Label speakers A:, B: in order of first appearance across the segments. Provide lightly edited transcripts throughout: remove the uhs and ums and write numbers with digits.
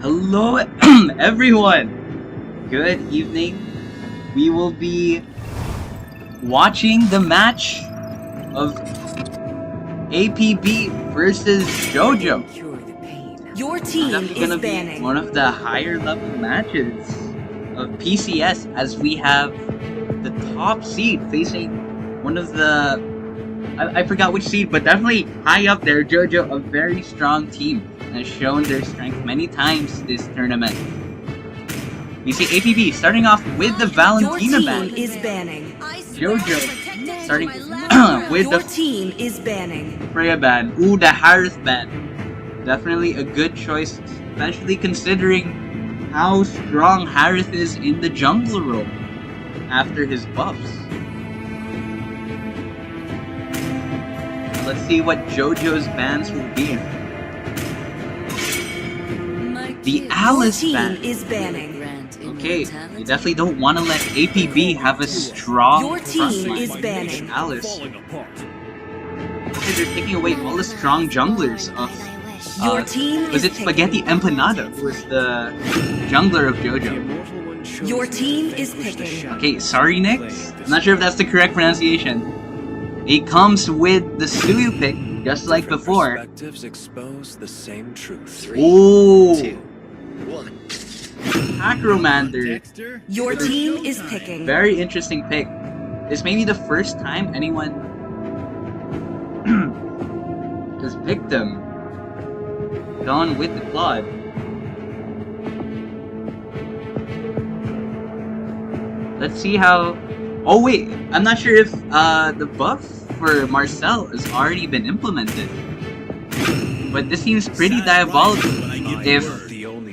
A: Hello everyone! Good evening. We will be watching the match of APB versus JOJO.
B: Your team
A: It's gonna
B: is
A: be
B: banning.
A: one of the higher level matches of PCS, as we have the top seed facing one of the I forgot which seed, but definitely high up there. JOJO, a very strong team, has shown their strength many times this tournament. We see APB starting off with the Valentina ban.
B: Your team is banning.
A: JOJO starting with
B: Your
A: the
B: team is banning.
A: Freya ban. Ooh, the Harith ban. Definitely a good choice, especially considering how strong Harith is in the jungler role after his buffs. Let's see what JOJO's bans will be. The Alice
B: Your
A: ban.
B: team is banning.
A: Okay, you definitely don't want to let APB have a strong
B: Your team
A: frontline
B: is banning.
A: against Alice. Okay, they're taking away all the strong junglers of
B: Your team
A: was
B: is
A: it Spaghetti Empanada, who was the jungler of JOJO.
B: Your team is picking.
A: Okay, sorry Nix. I'm not sure if that's the correct pronunciation. It comes with the Suyu pick, just like before.
C: Expose the same truth.
A: Ooh,
C: 2, 1.
A: Acromander.
B: Your team is picking.
A: Very interesting pick. This may be the first time anyone has picked him. Gone with the Claude. Let's see how... Oh wait, I'm not sure if the buff for Marcel has already been implemented. But this seems pretty diabolical if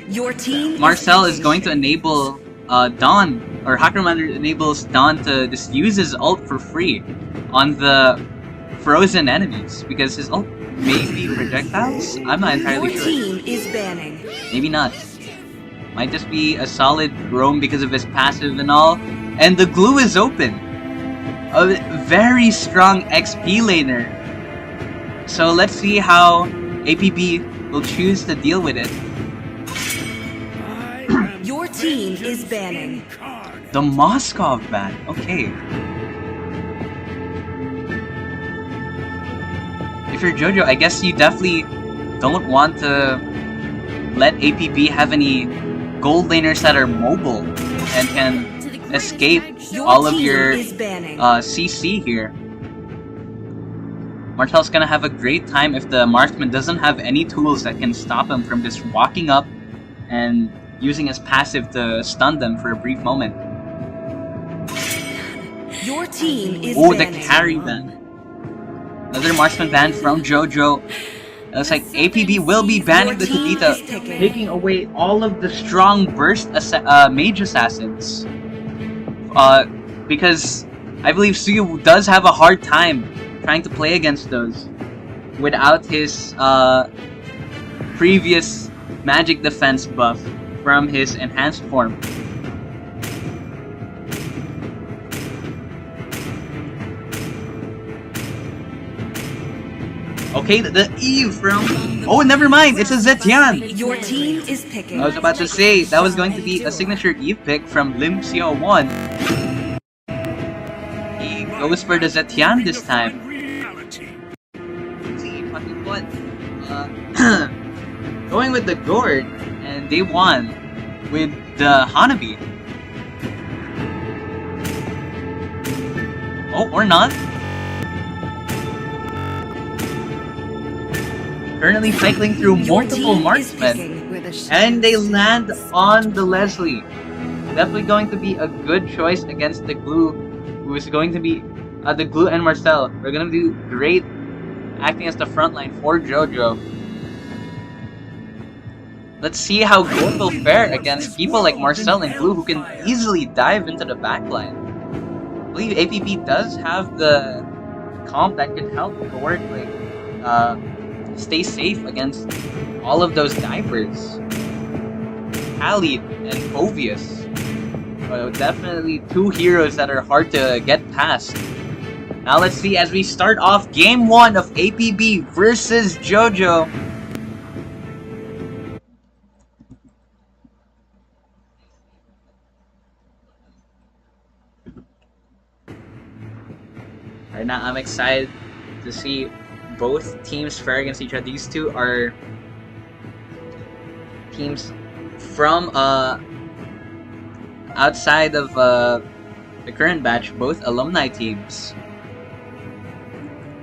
B: Your team
A: Marcel is going to enable Dawn, or Hakramander enables Dawn to just use his ult for free on the frozen enemies, because his ult may be projectiles? I'm not entirely
B: Your
A: sure.
B: team is banning.
A: Maybe not. Might just be a solid roam because of his passive and all. And the glue is open. A very strong XP laner. So let's see how APB will choose to deal with it.
B: Your team is banning.
A: The Moskov ban. Okay. If you're JOJO, I guess you definitely don't want to let APB have any gold laners that are mobile and can escape all of your CC here. Martel's gonna have a great time if the marksman doesn't have any tools that can stop him from just walking up and using his passive to stun them for a brief moment.
B: Your team is
A: Oh, the
B: banning.
A: carry ban. Another marksman ban from JOJO. It looks like APB will be banning the Kadita, taking away all of the strong burst mage assassins. Because I believe Suyu does have a hard time trying to play against those without his previous magic defense buff from his enhanced form. Okay, the Eve from... Oh, never mind! It's a Zetian!
B: Your team is picking.
A: I was about to say, that was going to be a signature Eve pick from Lim Xiao 1. He goes for the Zetian this time. See, fucking what? Going with the Gord, and they won with the Hanabi. Oh, or not. Currently cycling through multiple marksmen, and they land on the Leslie. Definitely going to be a good choice against the Glue, who is going to be the Glue and Marcel. They're going to do great acting as the frontline for JOJO. Let's see how Gold will fare against people like Marcel and Glue, who can easily dive into the backline. I believe APB does have the comp that can help Gord stay safe against all of those divers. Khalid and Phovius. Definitely two heroes that are hard to get past. Now let's see as we start off game 1 of APB versus JOJO. Right now, I'm excited to see both teams fare against each other. These two are teams from outside of the current batch, both alumni teams.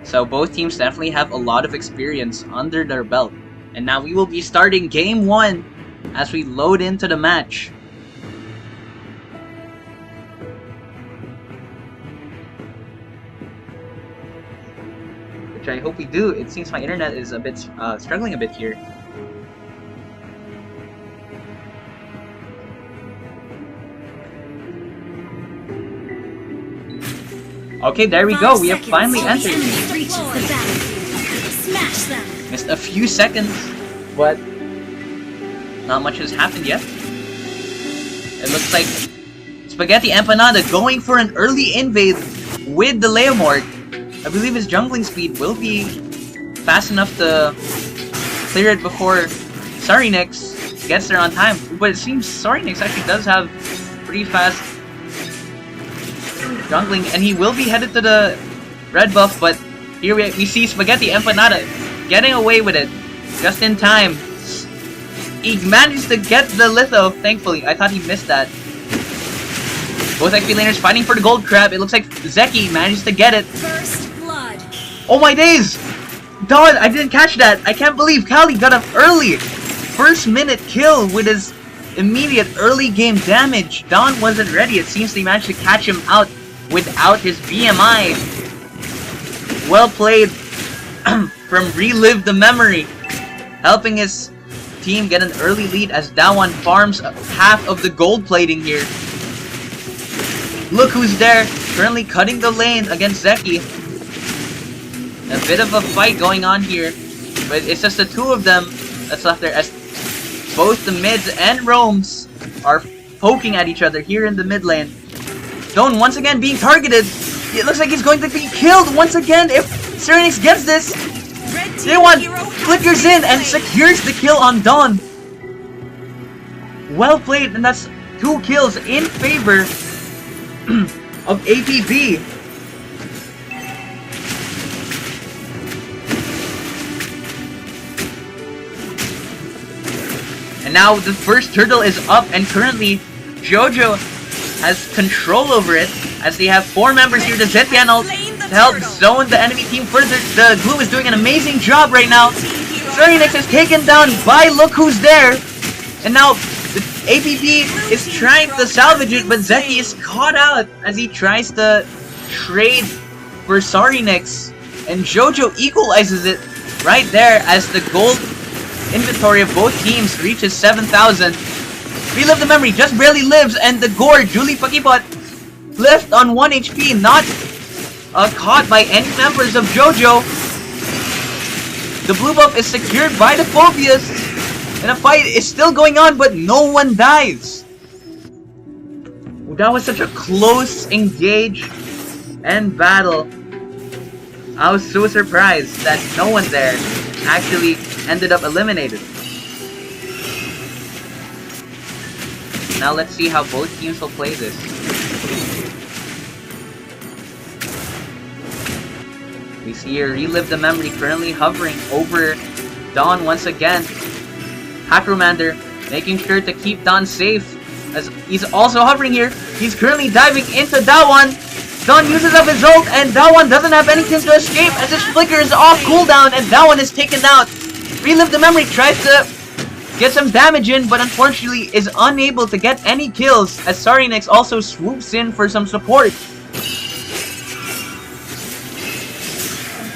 A: So both teams definitely have a lot of experience under their belt. And now we will be starting game 1 as we load into the match. Which I hope we do. It seems my internet is a bit struggling a bit here. Okay, there we go. We have finally entered.
B: Smash them.
A: Missed a few seconds, but not much has happened yet. It looks like Spaghetti Empanada going for an early invade with the Leomord. I believe his jungling speed will be fast enough to clear it before Sarinix gets there on time. But it seems Sarinix actually does have pretty fast jungling, and he will be headed to the red buff, but here we see Spaghetti Empanada getting away with it just in time. He managed to get the litho, thankfully. I thought he missed that. Both XP laners fighting for the gold crab. It looks like Zeki managed to get it.
B: First blood.
A: Oh my days! Dawn, I didn't catch that. I can't believe Kali got up early. First minute kill with his immediate early game damage. Dawn wasn't ready. It seems they managed to catch him out without his BMI. Well played from Relive the Memory, helping his team get an early lead as Dawan farms half of the gold plating here. Look who's there, currently cutting the lane against Zeki. A bit of a fight going on here, but it's just the two of them that's left there as both the mids and roams are poking at each other here in the mid lane. Dawn once again being targeted. It looks like he's going to be killed once again if Sarinix gets this. J1 flickers in and secures the kill on Dawn. Well played, and that's 2 kills in favor of APB. And now the first turtle is up, and currently JOJO has control over it as they have 4 members here to Zetian ult to help zone the enemy team further. The glue is doing an amazing job right now. Sarinix is taken down by Look Who's There, and now the APB is trying to salvage it, but Zeki is caught out as he tries to trade for Sarinix, and JOJO equalizes it right there as the gold inventory of both teams reaches 7,000. Relive the Memory just barely lives, and the Gore, Julie Pakipot, left on 1 HP, not caught by any members of JOJO. The blue buff is secured by the Phobias, and a fight is still going on, but no one dies. That was such a close engage and battle. I was so surprised that no one there actually ended up eliminated. Now let's see how both teams will play this. We see here Relive the Memory currently hovering over Dawn once again. Hackromander making sure to keep Dawn safe as he's also hovering here. He's currently diving into Dawan. Dawn uses up his ult, and Dawan doesn't have anything to escape as his flicker is off cooldown, and Dawan is taken out. Relive the Memory tries to get some damage in, but unfortunately is unable to get any kills as Sarinix also swoops in for some support.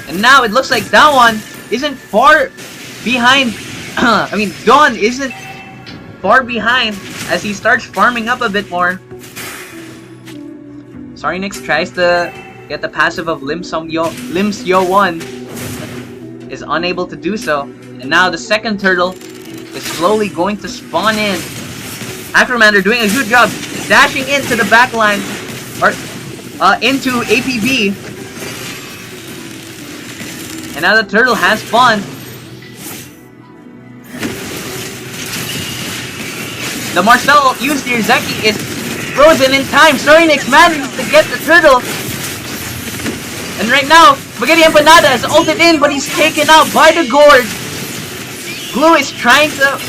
A: And now it looks like Dawan isn't far behind. Dawn isn't far behind as he starts farming up a bit more. Sarinix tries to get the passive of Limsyo 1, is unable to do so. And now the second turtle is slowly going to spawn in. Hackromander doing a good job dashing into the backline, or into APB. And now the turtle has spawned. The Marcel used here, Zeki is frozen in time. Sarinix manages to get the turtle. And right now, Spaghetti Empanada is ulted in, but he's taken out by the gourd. Glue is trying to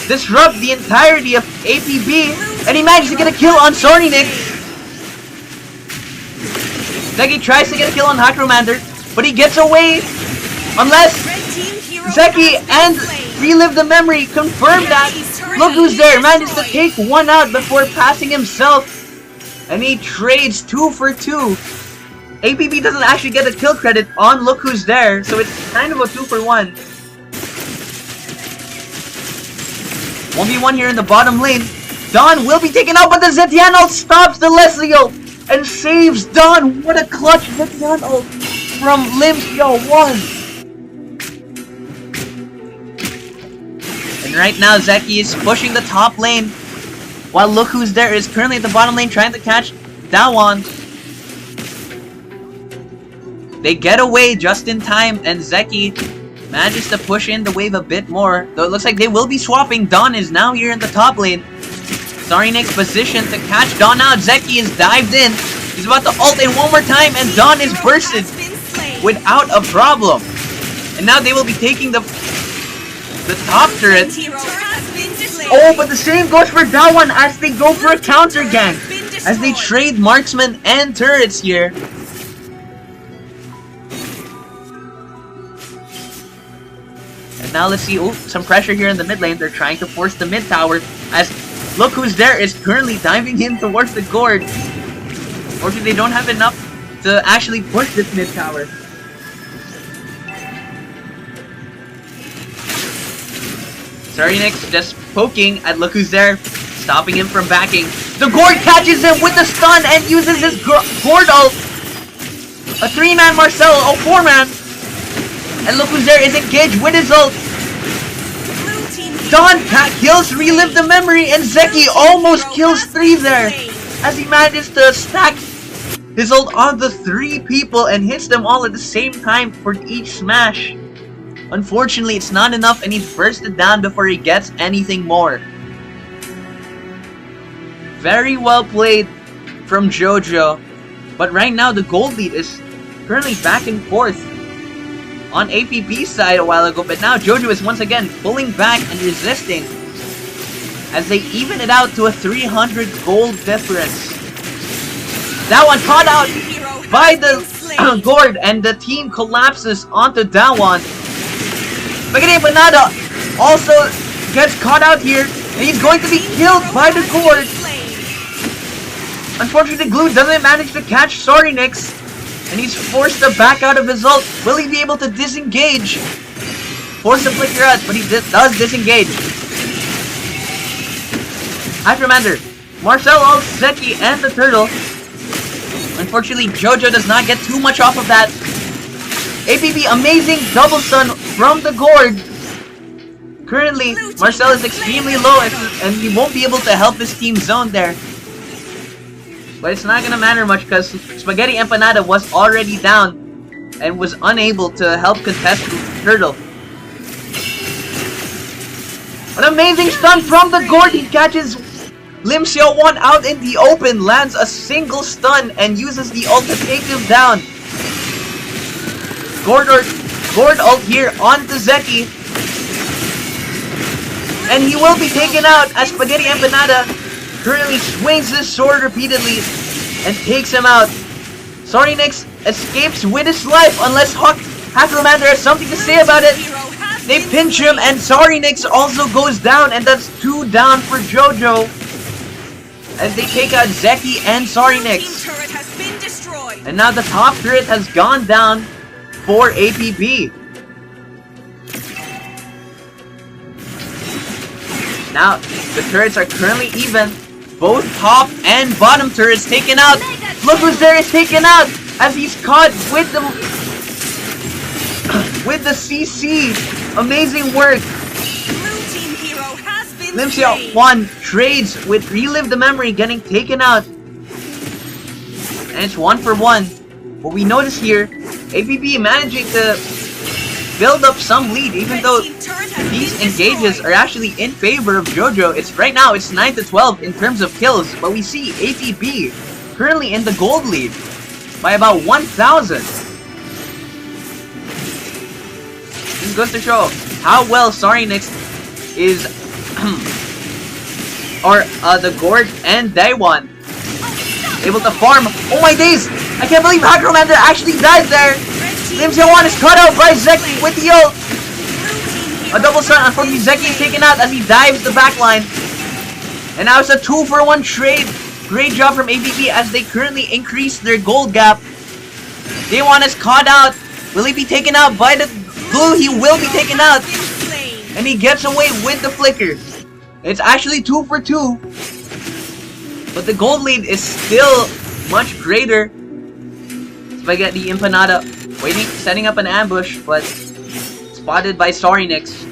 A: disrupt the entirety of APB, and he managed to get a kill on Sorinic. Zeki tries to get a kill on Hacromander, but he gets away. Unless Zeki and Relive the Memory confirm that. Look who's there, manages to take one out before passing himself. And he trades 2 for 2. APB doesn't actually get a kill credit on Look Who's There, so it's kind of a 2 for 1. 1v1 here in the bottom lane. Dawn will be taken out, but the Zetian ult stops the Leslie ult and saves Dawn. What a clutch Zetian ult from Limsio 1. And right now, Zeki is pushing the top lane, while Look Who's There is currently at the bottom lane trying to catch Dawan. They get away just in time, and Zeki manages to push in the wave a bit more. Though it looks like they will be swapping. Dawn is now here in the top lane. Sorry, position to catch Dawn out. Zeki is dived in. He's about to ult in one more time, and Dawn is bursted without a problem. And now they will be taking the top turret. Oh, but the same goes for Dawan as they go for a counter gank. As they trade marksman and turrets here. And now let's see, oh, some pressure here in the mid lane. They're trying to force the mid tower as Look Who's There is currently diving in towards the gourd. Unfortunately, they don't have enough to actually push this mid tower. Sorinic just poking at Look Who's There, stopping him from backing. The gourd catches him with the stun and uses his gourd ult. A 3-man Marcel, oh 4-man. And Look Who's There is engaged with his ult. Dawn kills Relive the Memory, and Zeki almost kills 3 there as he manages to stack his ult on the 3 people and hits them all at the same time for each smash. Unfortunately, it's not enough, and he's bursted down before he gets anything more. Very well played from JoJo, but right now the gold lead is currently back and forth on APB's side a while ago, but now JoJo is once again pulling back and resisting as they even it out to a 300 gold difference. That one caught out by the gourd, and the team collapses onto Dawan. Spaghetti Empanada also gets caught out here, and he's going to be killed by the gourd. Unfortunately, Glue doesn't manage to catch Sorinic, and he's forced to back out of his ult. Will he be able to disengage? Force to flicker out, but he does disengage. Hydromander, Marcel ults Zeki and the turtle. Unfortunately, JoJo does not get too much off of that. APB amazing double stun from the gourd. Currently, Marcel is extremely low and he won't be able to help his team zone there. But it's not gonna matter much because Spaghetti Empanada was already down and was unable to help contest the turtle. An amazing stun from the gourd. He catches Limsio 1 out in the open, lands a single stun, and uses the ult to take him down. Gourd ult here onto Zeki. And he will be taken out as Spaghetti Empanada currently swings his sword repeatedly and takes him out. Sorinic escapes with his life unless Hackromander has something to say about it. They pinch him, and Sorinic also goes down, and that's 2 down for JoJo as they take out Zeki and Sorinic. And now the top turret has gone down for APB. Now the turrets are currently even. Both top and bottom turrets taken out. Look Who's There is taken out as he's caught with the CC. Amazing work. Limsio 1 trades with Relive the Memory getting taken out. And it's 1 for 1. What we notice here, APB managing to build up some lead, even though these engages are actually in favor of JoJo. Right now it's 9 to 12 in terms of kills, but we see APB currently in the gold lead by about 1,000. just goes to show how well Sarinix is, or the Gorge and Daewon able to farm. Oh my days! I can't believe Hacromander actually died there! Lim Seowon is cut out by Zeki with the ult! A double stun. Unfortunately, Zeki is taken out as he dives the backline. And now it's a 2-for-1 trade. Great job from APB as they currently increase their gold gap. Daewon is caught out. Will he be taken out by the glue? He will be taken out. And he gets away with the flicker. It's actually 2-for-2. But the gold lead is still much greater. Spaghetti Empanada waiting, setting up an ambush, but spotted by Sarinix.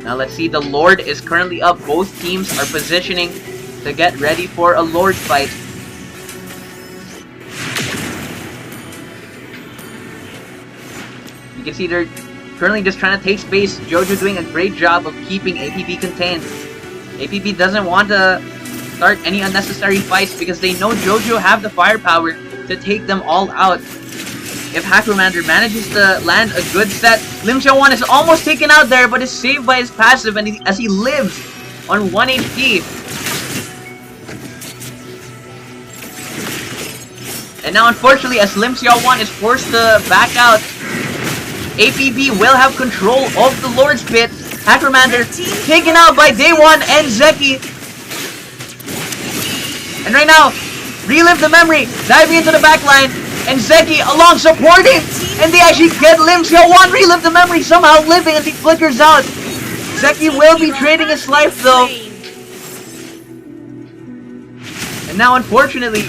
A: Now let's see, the Lord is currently up. Both teams are positioning to get ready for a Lord fight. You can see they're currently just trying to take space. JOJO doing a great job of keeping APB contained. APB doesn't want to start any unnecessary fights because they know JOJO have the firepower to take them all out. If Hacromander manages to land a good set, Lim Seowon is almost taken out there, but is saved by his passive and as he lives on 1 HP. And now unfortunately, as Lim Seowon is forced to back out, APB will have control of the Lord's Pit. Hacromander taken out by Daewon and Zeki. And right now, relive the memory, diving into the backline, and Zeki along supporting, and they actually get Lim Seowon relive the memory, somehow living as he flickers out. Zeki will be trading his life though. And now unfortunately,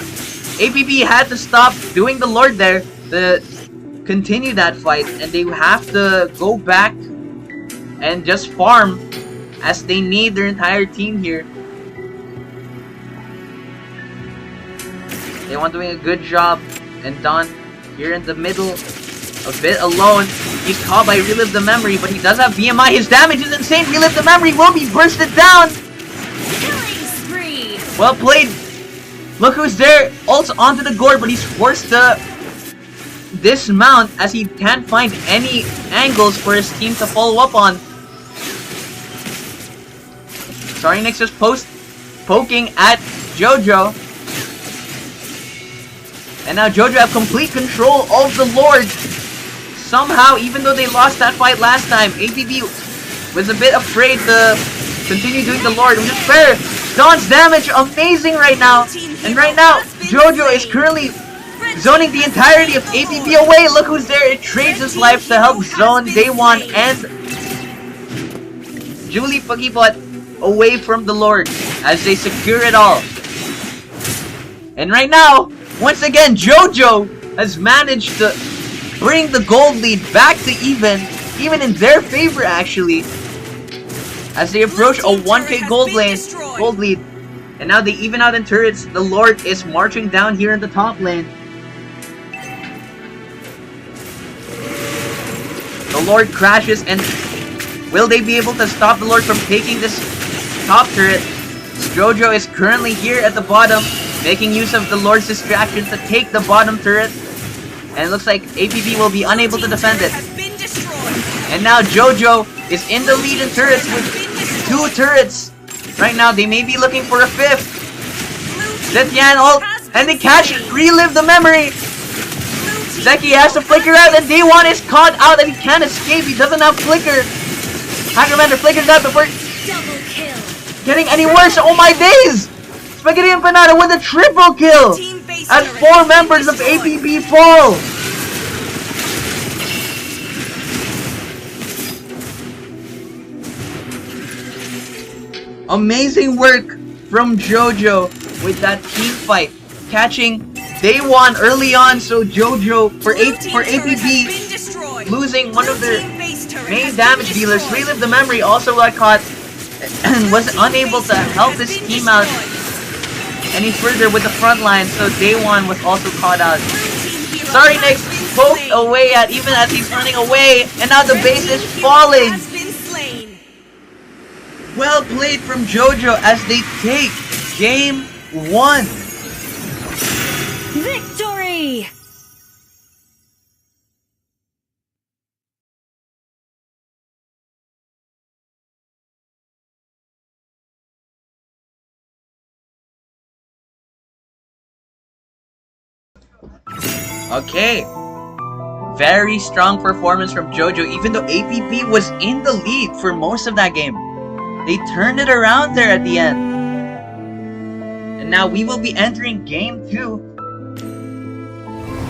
A: APB had to stop doing the Lord there to continue that fight, and they have to go back and just farm as they need their entire team here. They want doing a good job, and Don here in the middle, a bit alone. He's caught by Relive the Memory, but he does have BMI. His damage is insane. Relive the Memory will be bursted down.
B: Killing spree.
A: Well played. Look who's there. Also onto the gourd, but he's forced to dismount as he can't find any angles for his team to follow up on. Sarinix is poking at JOJO. And now JOJO have complete control of the Lord. Somehow, even though they lost that fight last time, APB was a bit afraid to continue doing the Lord, which is fair. Dawn's damage, amazing right now. And right now, JOJO is currently zoning the entirety of APB away. Look who's there. It trades his life to help zone Daewon and Julie Pagibot away from the Lord as they secure it all. And right now, once again, JOJO has managed to bring the gold lead back to even in their favor actually, as they approach a 1k gold lead. And now they even out in turrets. The Lord is marching down here in the top lane. The Lord crashes, and will they be able to stop the Lord from taking this top turret? JOJO is currently here at the bottom, making use of the Lord's distraction to take the bottom turret. And it looks like APB will be unable to defend it. And now JOJO is in the lead in turrets with 2 turrets. Right now, they may be looking for a 5th. Zetian ult, and they catch Relive the Memory. Zeki has to flicker out, and Daewon is caught out, and he can't escape. He doesn't have flicker. Hacromander flickers out before getting any worse. Oh my days! Spaghetti Empanada with a triple kill as 4 members of APB fall. Amazing work from JOJO with that team fight, catching Daewon early on. So JOJO for APB losing one of their main damage dealers. Relive the Memory also got caught and was unable to help his team out any further with the front line, so Daewon was also caught out. Sarinix poked away at even as he's running away, and now the base is falling. Well played from JoJo as they take game 1.
B: Victory!
A: Okay. Very strong performance from JoJo, even though APB was in the lead for most of that game. They turned it around there at the end. And now we will be entering game 2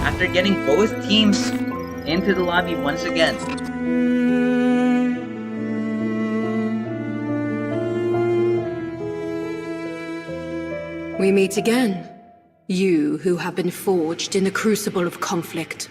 A: after getting both teams into the lobby once again.
D: We meet again, you who have been forged in the crucible of conflict.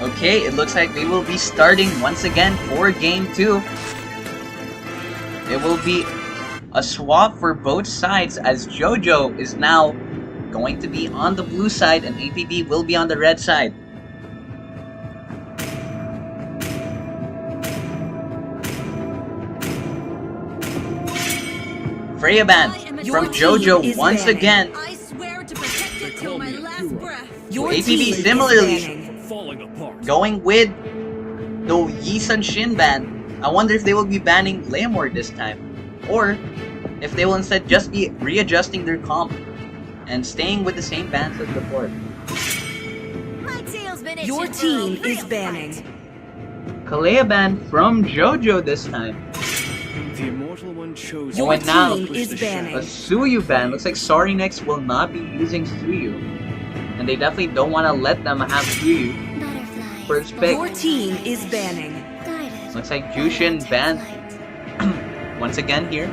A: Okay, it looks like we will be starting once again for game 2. It will be a swap for both sides as JoJo is now going to be on the blue side and APB will be on the red side. Freya Band from JoJo once again.
B: I swear to protect it till my last breath.
A: APB similarly going with the Yisun Shin ban. I wonder if they will be banning Leomord this time, or if they will instead just be readjusting their comp and staying with the same bans as before.
B: Your team is banning.
A: Kalea ban from JoJo this time.
C: The immortal one chose.
A: Oh, and now
B: team is banning.
A: a Suyu ban. Looks like Sorry Next will not be using Suyu, and they definitely don't want to let them have Suyu. First pick.
B: Your team is banning.
A: Looks like Jushin banned once again here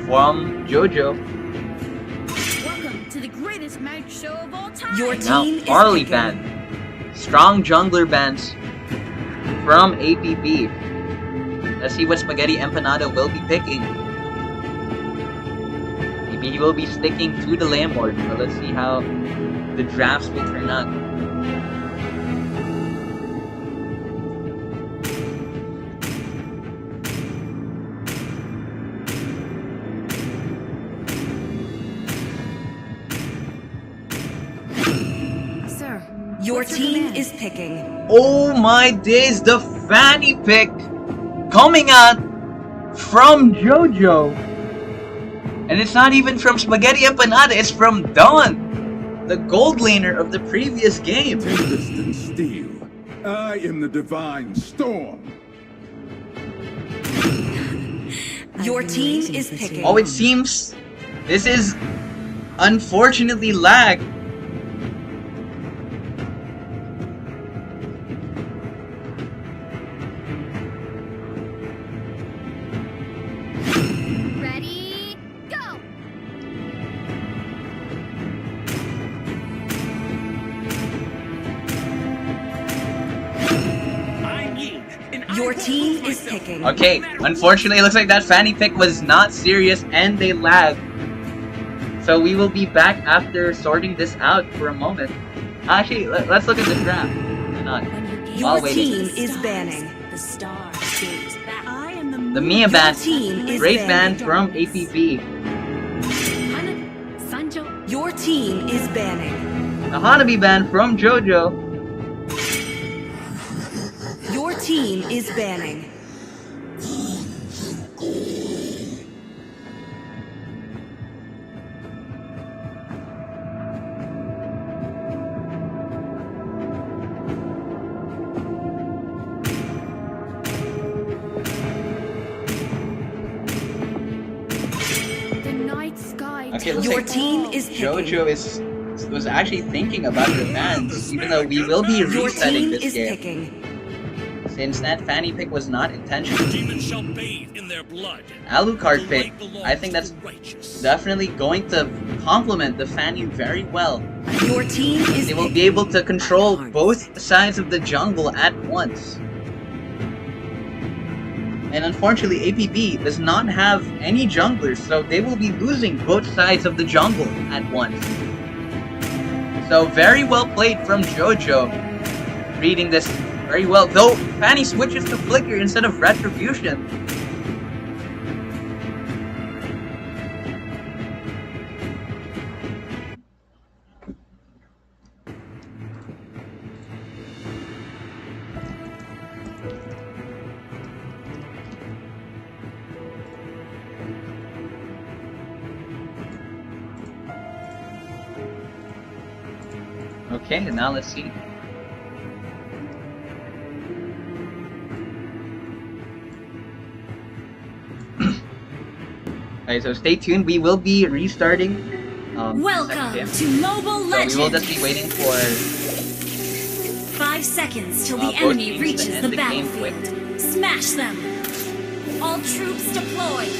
A: from JoJo.
B: Welcome to the greatest match show of all time. Your
A: Now
B: team is
A: Farley
B: picking.
A: banned. Strong jungler bans from APB. Let's see what Spaghetti Empanada will be picking. Maybe he will be sticking to the Leomord, but let's see how the drafts will turn out.
B: Your team is picking.
A: Oh my days, the Fanny pick coming out from JoJo. And it's not even from Spaghetti Empanada, it's from Dawn, the gold laner of the previous game.
E: Tempest and steel. I am the divine storm.
B: Your team is picking.
A: Oh, it seems this is unfortunately lag.
B: Ready, go!
F: Your team is picking.
A: Okay, unfortunately, it looks like that Fanny pick was not serious and they lagged. So we will be back after sorting this out for a moment. Actually, let's look at the draft. Why not?
F: Your team is banning.
B: The star gaze back. I am the
A: The Mia ban,
F: team is
A: race ban
F: banned.
A: from APB.
B: Sanjo.
F: Your team is banning.
A: The Hanabi ban from JOJO.
F: Your team is banning.
B: The night sky.
A: Okay, looks
F: Your
A: like
F: team is picking.
A: JOJO was actually thinking about the bans, even though we will be
F: Your
A: resetting
F: team
A: this
F: is
A: game.
F: picking.
A: Since that Fanny pick was not intentional.
G: Demons shall bathe in their blood.
A: Alucard pick,
G: The light belongs
A: I think that's
G: to the righteous.
A: definitely going to complement the Fanny very well.
F: Your team is
A: They will
F: picking.
A: be able to control both sides of the jungle at once. And unfortunately, APB does not have any junglers, so they will be losing both sides of the jungle at once. So very well played from JOJO, reading this very well. Though Fanny switches to Flicker instead of Retribution. Okay, now let's see. Okay, so stay tuned. We will be restarting.
B: Welcome
A: second
B: to Mobile
A: game.
B: Legends.
A: So we will just be waiting for
B: 5 seconds till the
A: both
B: enemy
A: teams to
B: reaches
A: end
B: the
A: the game
B: battlefield. Smash them. All troops deployed.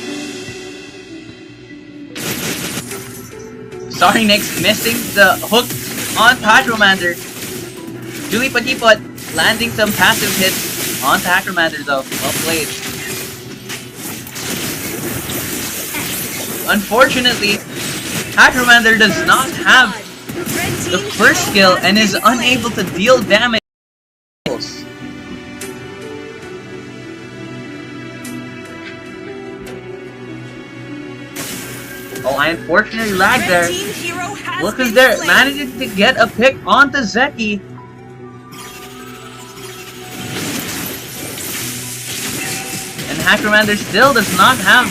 A: Sorry, Nick's missing the hook on Patromander. Julie Patipot landing some passive hits on Patromander though. Well played. Unfortunately, Patromander does not have the first skill and is unable to deal damage. Oh, I unfortunately lagged there.
F: Red team hero has
A: Look
F: been
A: who's there,
F: slain.
A: managing to get a pick onto Zeki. And Hackermander still does not have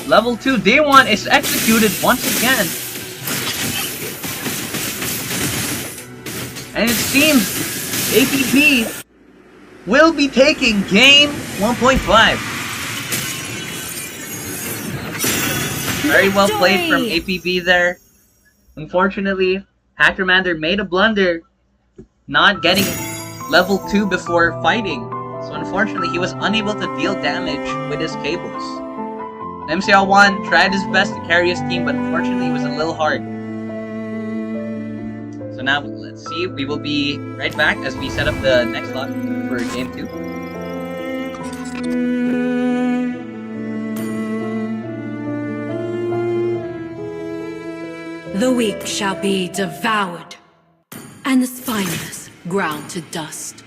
A: level 2. Day 1 is executed once again. And it seems APB will be taking game 1.5. Very well played from APB there. Unfortunately, Hackermander made a blunder, not getting level 2 before fighting. So unfortunately, he was unable to deal damage with his cables. MCL1 tried his best to carry his team, but unfortunately it was a little hard. So now, let's see. We will be right back as we set up the next lot for game 2.
D: The weak shall be devoured, and the spineless ground to dust.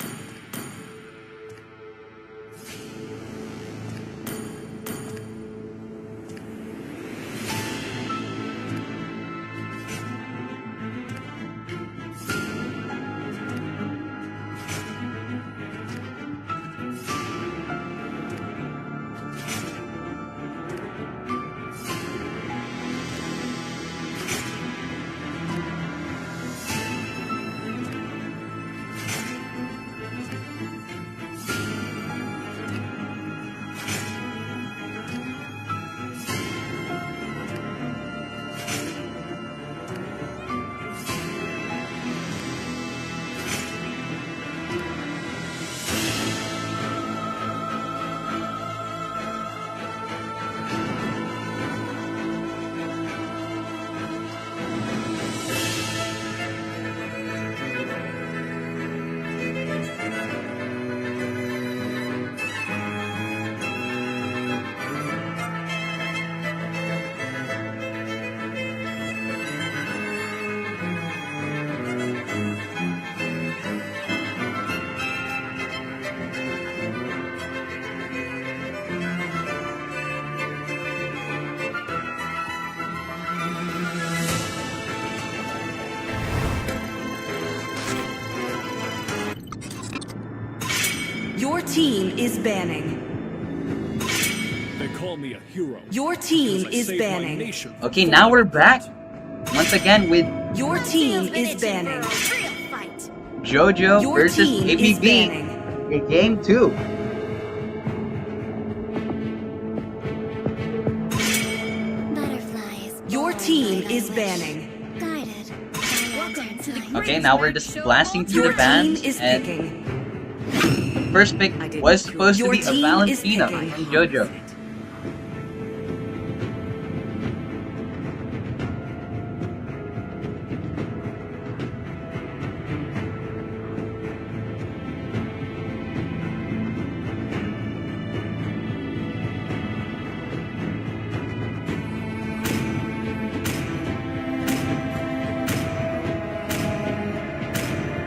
F: Your team is banning.
G: They call me a hero.
F: Your team
G: because I
F: is
G: saved my
F: banning.
G: nation from
A: Okay, now we're back once again with
F: Your team is banning.
A: JoJo
F: Your
A: versus
F: team is
A: APB
F: banning.
A: in Game 2.
H: Butterflies.
F: Your team is banning.
H: Guided.
B: Welcome to the
A: Okay,
B: greatest
A: now we're
B: mag
A: just
B: show of
A: blasting
B: all
A: through
F: Your
A: the
B: time.
F: team
A: bans,
F: is
A: and
F: picking.
A: first pick
D: I didn't
A: was
D: choose.
A: supposed to
F: Your
A: be a
F: team is
A: Valentina
F: picking.
A: from JoJo.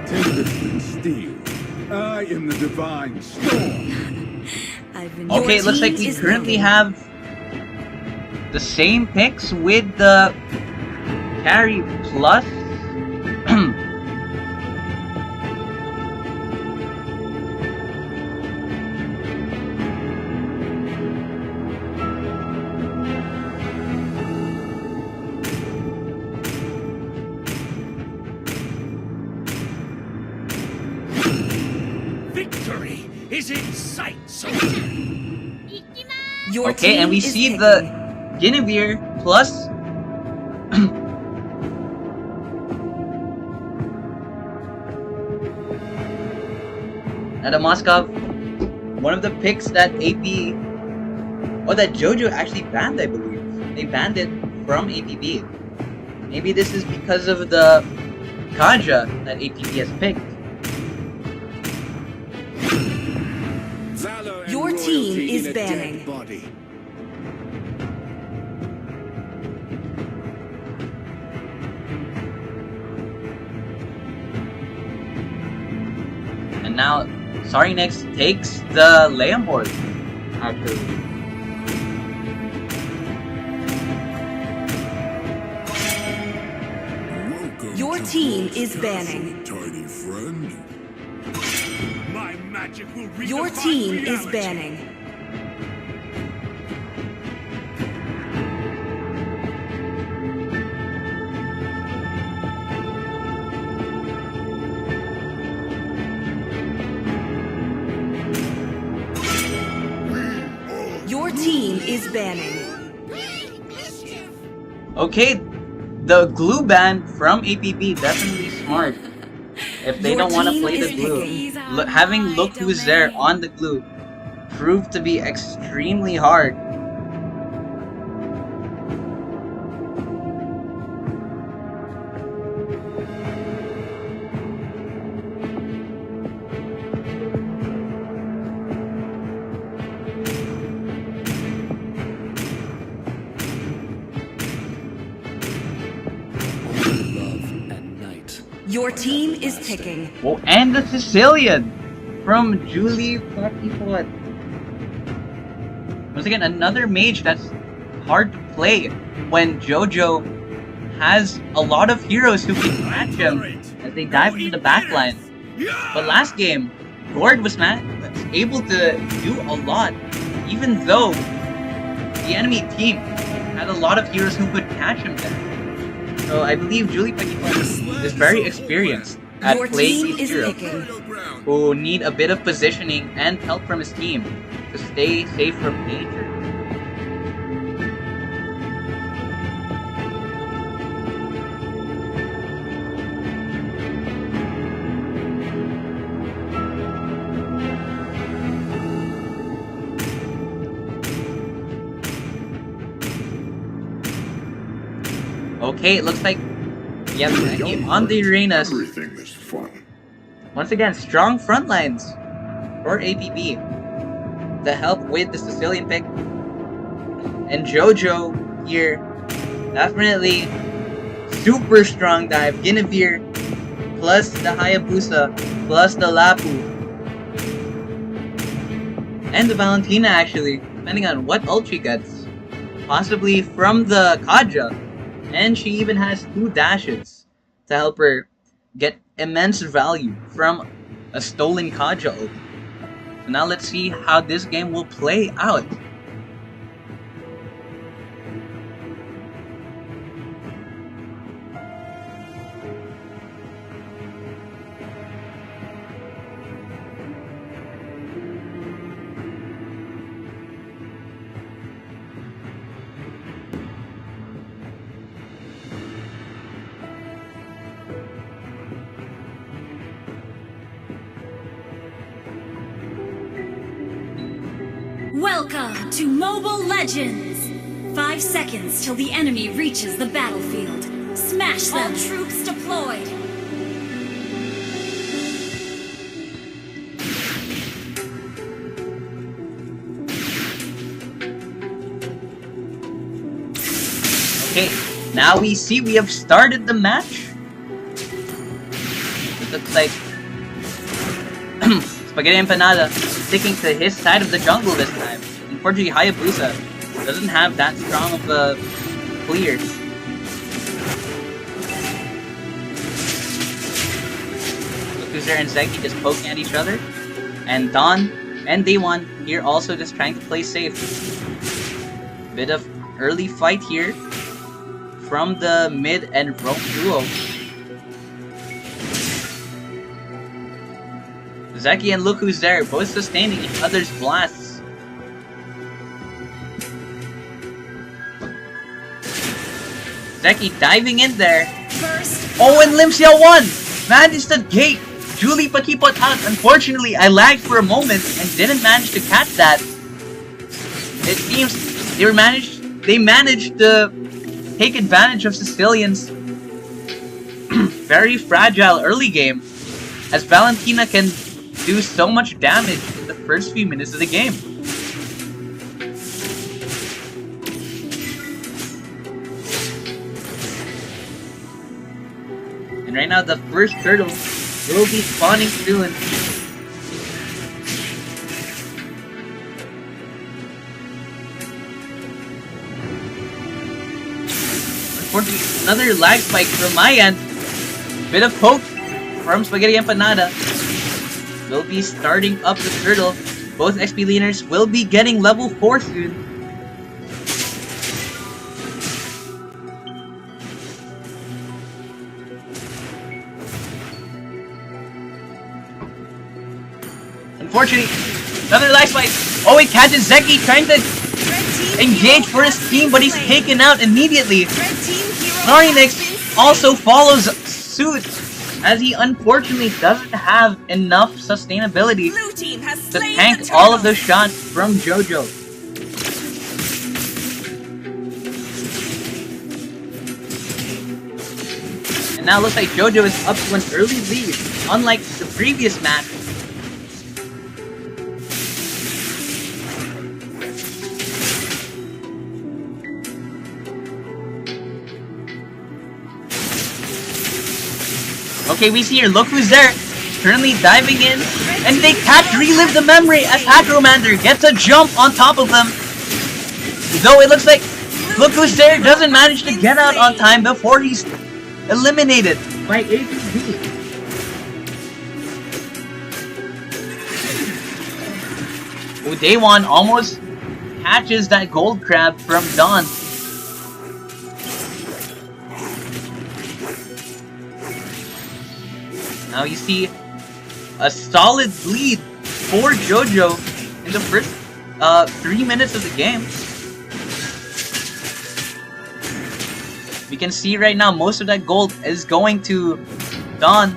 E: Tempest and steel. I am the divine storm.
A: Okay, it looks like we currently have the same picks with the carry plus.
G: victory is in sight, soldier.
F: Your
A: Okay,
F: team
A: and we
F: is
A: see
F: picking.
A: the Guinevere plus Moskov, one of the picks that AP or that JoJo actually banned, I believe. They banned it from APB. Maybe this is because of the Kaja that APB has picked.
C: Valor and
F: Your
C: royalty
F: team is
C: in a
F: banning.
C: dead body.
A: And now Sorry Next takes the Liam board, actually.
F: Your team is banning.
E: Tiny friend.
G: My magic will redefine
F: Your team is
G: reality.
F: banning. Your team is banning.
A: Okay, the glue ban from APB, definitely smart. If they
F: Your
A: don't want to
F: team
A: play the
F: is
A: glue,
F: picking.
A: having Look Who's There on the glue proved to be extremely hard.
C: Love and night.
F: Your team is picking.
A: Oh, and the Sicilian from Julie Platipot. Once again, another mage that's hard to play when JoJo has a lot of heroes who can catch him as they dive into the backline. But last game, Gord was able to do a lot, even though the enemy team had a lot of heroes who could catch him there. So I believe Julie Platipot is very experienced at
F: Your
A: playing
F: team
A: these
F: is
A: heroes
F: picking.
A: who need a bit of positioning and help from his team to stay safe from danger. Okay, it looks like we have Randy on the arenas.
E: Everything is fun.
A: Once again, strong front lines for APB to help with the Sicilian pick. And JoJo here, definitely super strong dive. Guinevere plus the Hayabusa plus the Lapu. And the Valentina actually, depending on what ult she gets. Possibly from the Kaja. And she even has 2 dashes to help her get immense value from a stolen Kaja ult. So now let's see how this game will play out.
B: Welcome to Mobile Legends! 5 seconds till the enemy reaches the battlefield. Smash them! All troops deployed!
A: Okay, now we see we have started the match. It looks like Spaghetti Empanada sticking to his side of the jungle this time. Unfortunately, Hayabusa doesn't have that strong of a clear. Look, and Zeki just poking at each other. And Dawn and Day1 here also just trying to play safe. Bit of early fight here from the mid and roam duo. Zeki and look who's there, both sustaining each other's blasts. Zeki diving in there. Oh, and Lim Xiao won! Managed the gate! Julie Pakipot out. Unfortunately, I lagged for a moment and didn't manage to catch that. It seems they managed to take advantage of Sicilian's very fragile early game, as Valentina can do so much damage in the first few minutes of the game. And right now the first turtle will be spawning soon. Unfortunately, another lag spike from my end. Bit of poke from Spaghetti Empanada. Will be starting up the turtle. Both XP leaders will be getting level 4 soon. Unfortunately, another lag spike. Oh, he catches Zeki trying to engage for his team, but he's taken out immediately. Narinix also follows suit, as he unfortunately doesn't have enough sustainability to tank all of those shots from JoJo. And now it looks like JoJo is up to an early lead, unlike the previous match. Okay, we see here, look who's there, currently diving in, and they catch Relive the Memory as Hacromander gets a jump on top of them. Though it looks like look who's there doesn't manage to get out on time before he's eliminated by APB. Oh, Day1 almost catches that gold crab from Dawn. Now you see a solid lead for JoJo in the first 3 minutes of the game. We can see right now most of that gold is going to Dawn.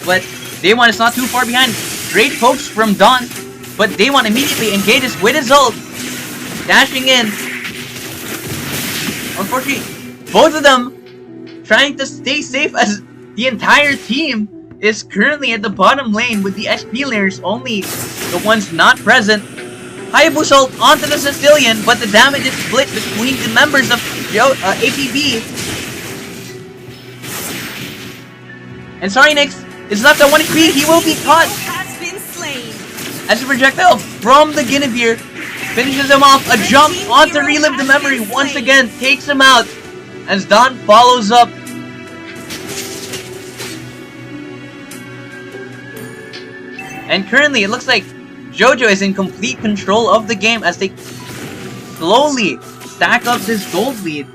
A: But Day1 is not too far behind. Great pokes from Dawn. But Day1 immediately engages with his ult. Dashing in. Unfortunately, both of them trying to stay safe as the entire team is currently at the bottom lane with the XP layers only the ones not present. Hayabusa ult onto the Sicilian, but the damage is split between the members of APB. And Narinix is left at 1 HP. He will be caught as a projectile from the Guinevere finishes him off. A jump onto Relive the Memory once again takes him out as Dawn follows up. And currently, it looks like JoJo is in complete control of the game as they slowly stack up this gold lead.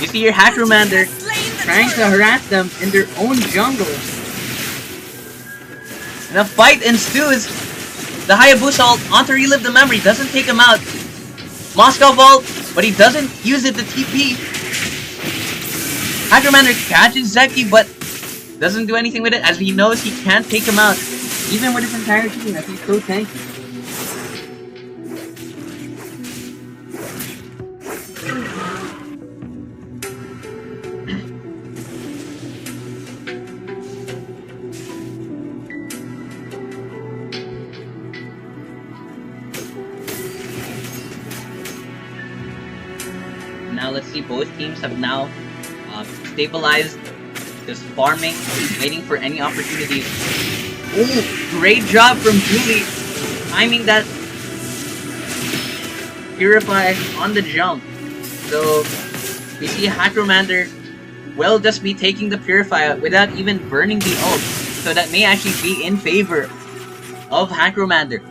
A: You see your Hackermander trying to harass them in their own jungle. And a fight ensues. The Hayabusa ult onto relive the memory doesn't take him out. Moscow Vault, but he doesn't use it to TP. Hackermander catches Zeki, but doesn't do anything with it as he knows he can't take him out, even with his entire team as he's so tanky. Now let's see, both teams have now stabilized, just farming, waiting for any opportunities. Oh, great job from Julie, timing that Purify on the jump. So we see Hackermander will just be taking the Purify out without even burning the ult. So that may actually be in favor of Hackermander.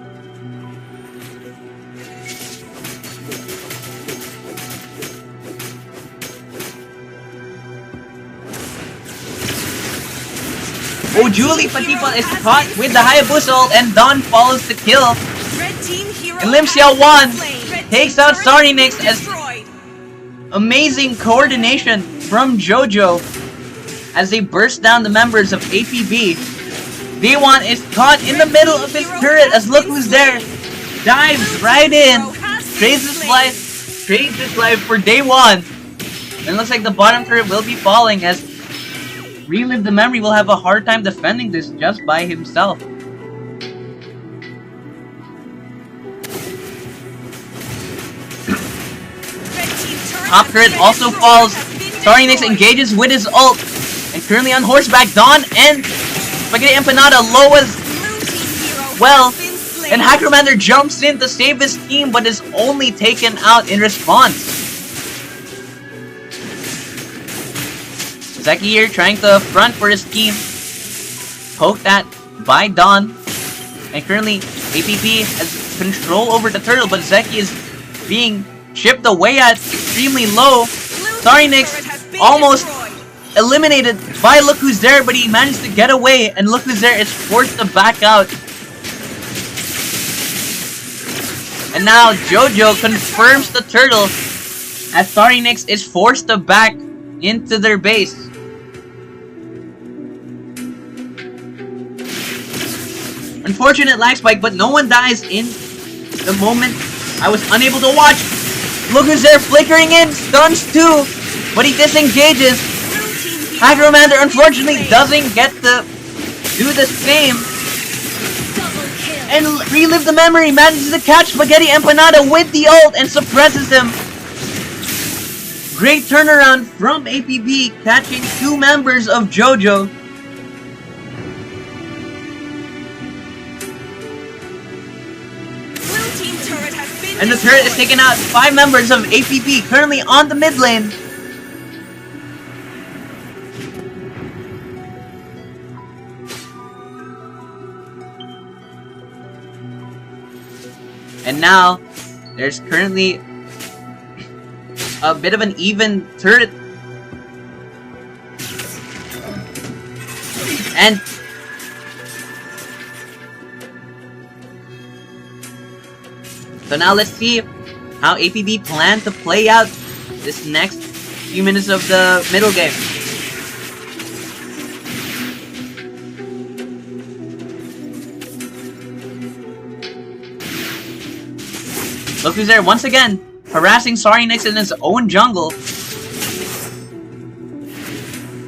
A: Oh, Julie Patipa is caught with the Hayabusa ult and Dawn follows the kill. And Lim Xiao1 takes out Sarinix as amazing coordination from JoJo as they burst down the members of APB. Day1 is caught in the middle of his turret as look who's there. Dives right in. Trades his life for Day1. And it looks like the bottom turret will be falling as Relive the Memory will have a hard time defending this just by himself. Top turret also falls. Sarinix engages with his ult. And currently on horseback, Dawn and Spaghetti Empanada low as well. And Hackermander jumps in to save his team but is only taken out in response. Zeki here trying to front for his team. Poked at by Dawn. And currently APB has control over the turtle, but Zeki is being chipped away at extremely low. Sarinix almost eliminated by Look Who's There, but he managed to get away, and Look Who's There is forced to back out. And now JoJo confirms the turtle as Sarinix is forced to back into their base. Unfortunate lag spike, but no one dies in the moment. I was unable to watch. Look who's there, flickering in, stuns too, but he disengages. Hackermander unfortunately doesn't get to do the same. And Relive the Memory manages to catch Spaghetti Empanada with the ult and suppresses him. Great turnaround from APB, catching two members of JoJo. And the turret is taking out 5 members of APB, currently on the mid lane. And now, there's currently a bit of an even turret. And so now let's see how APB plan to play out this next few minutes of the middle game. Look who's there once again, harassing Sarinix in his own jungle.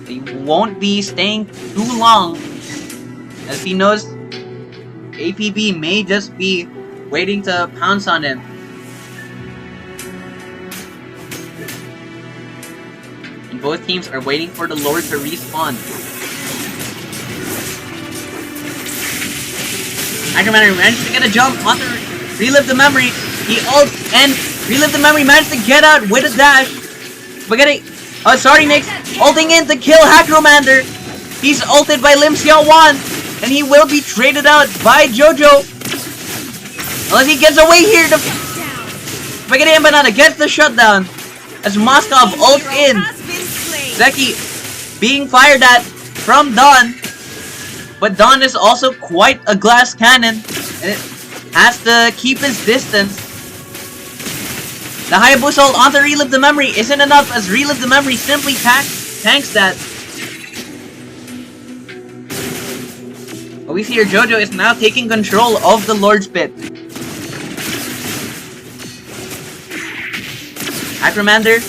A: He won't be staying too long, as he knows APB may just be waiting to pounce on him. And both teams are waiting for the Lord to respawn. Hackermander managed to get a jump onto Relive the Memory. He ults and Relive the Memory managed to get out with a dash. Spaghetti Oh, sorry, Nick. Ulting in to kill Hacromander. He's ulted by Lim Xiaowan. And he will be traded out by JoJo. Unless he gets away here. The Spaghetti Empanada gets the shutdown. As Moskov ults in. Zeki being fired at from Dawn. But Dawn is also quite a glass cannon. And it has to keep his distance. The Hayabusa ult onto Relive the Memory isn't enough as Relive the Memory simply tanks that. But we see here JoJo is now taking control of the Lord's Pit. Acromander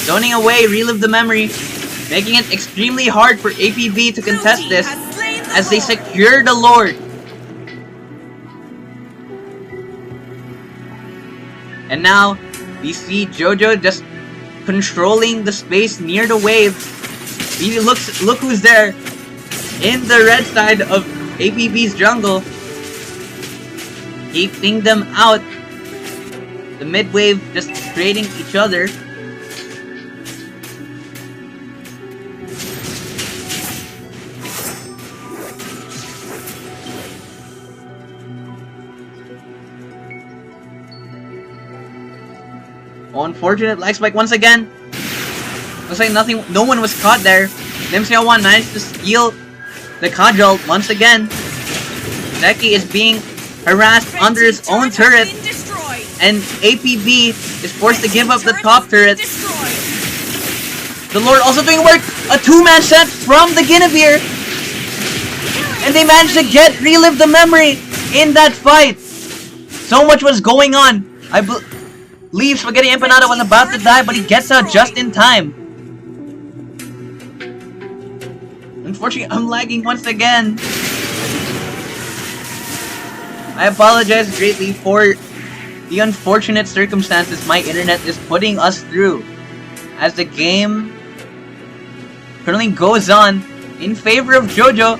A: zoning away Relive the Memory, making it extremely hard for APB to contest this as they secure the Lord. And now, we see JoJo just controlling the space near the wave. Look who's there in the red side of APB's jungle, keeping them out. The mid wave just trading each other. Oh, unfortunate lag spike once again. Looks like no one was caught there. Lim Xiaowan managed to steal the cudgel once again. Zeki is being harassed under his own turret. And APB is forced to give up the top turret. The Lord also doing work. A two-man set from the Guinevere. And they managed to get Relive the Memory in that fight. So much was going on. I believe Spaghetti Empanada was about to die, but he gets out just in time. Unfortunately, I'm lagging once again. I apologize greatly for the unfortunate circumstances my internet is putting us through, as the game currently goes on in favor of JoJo,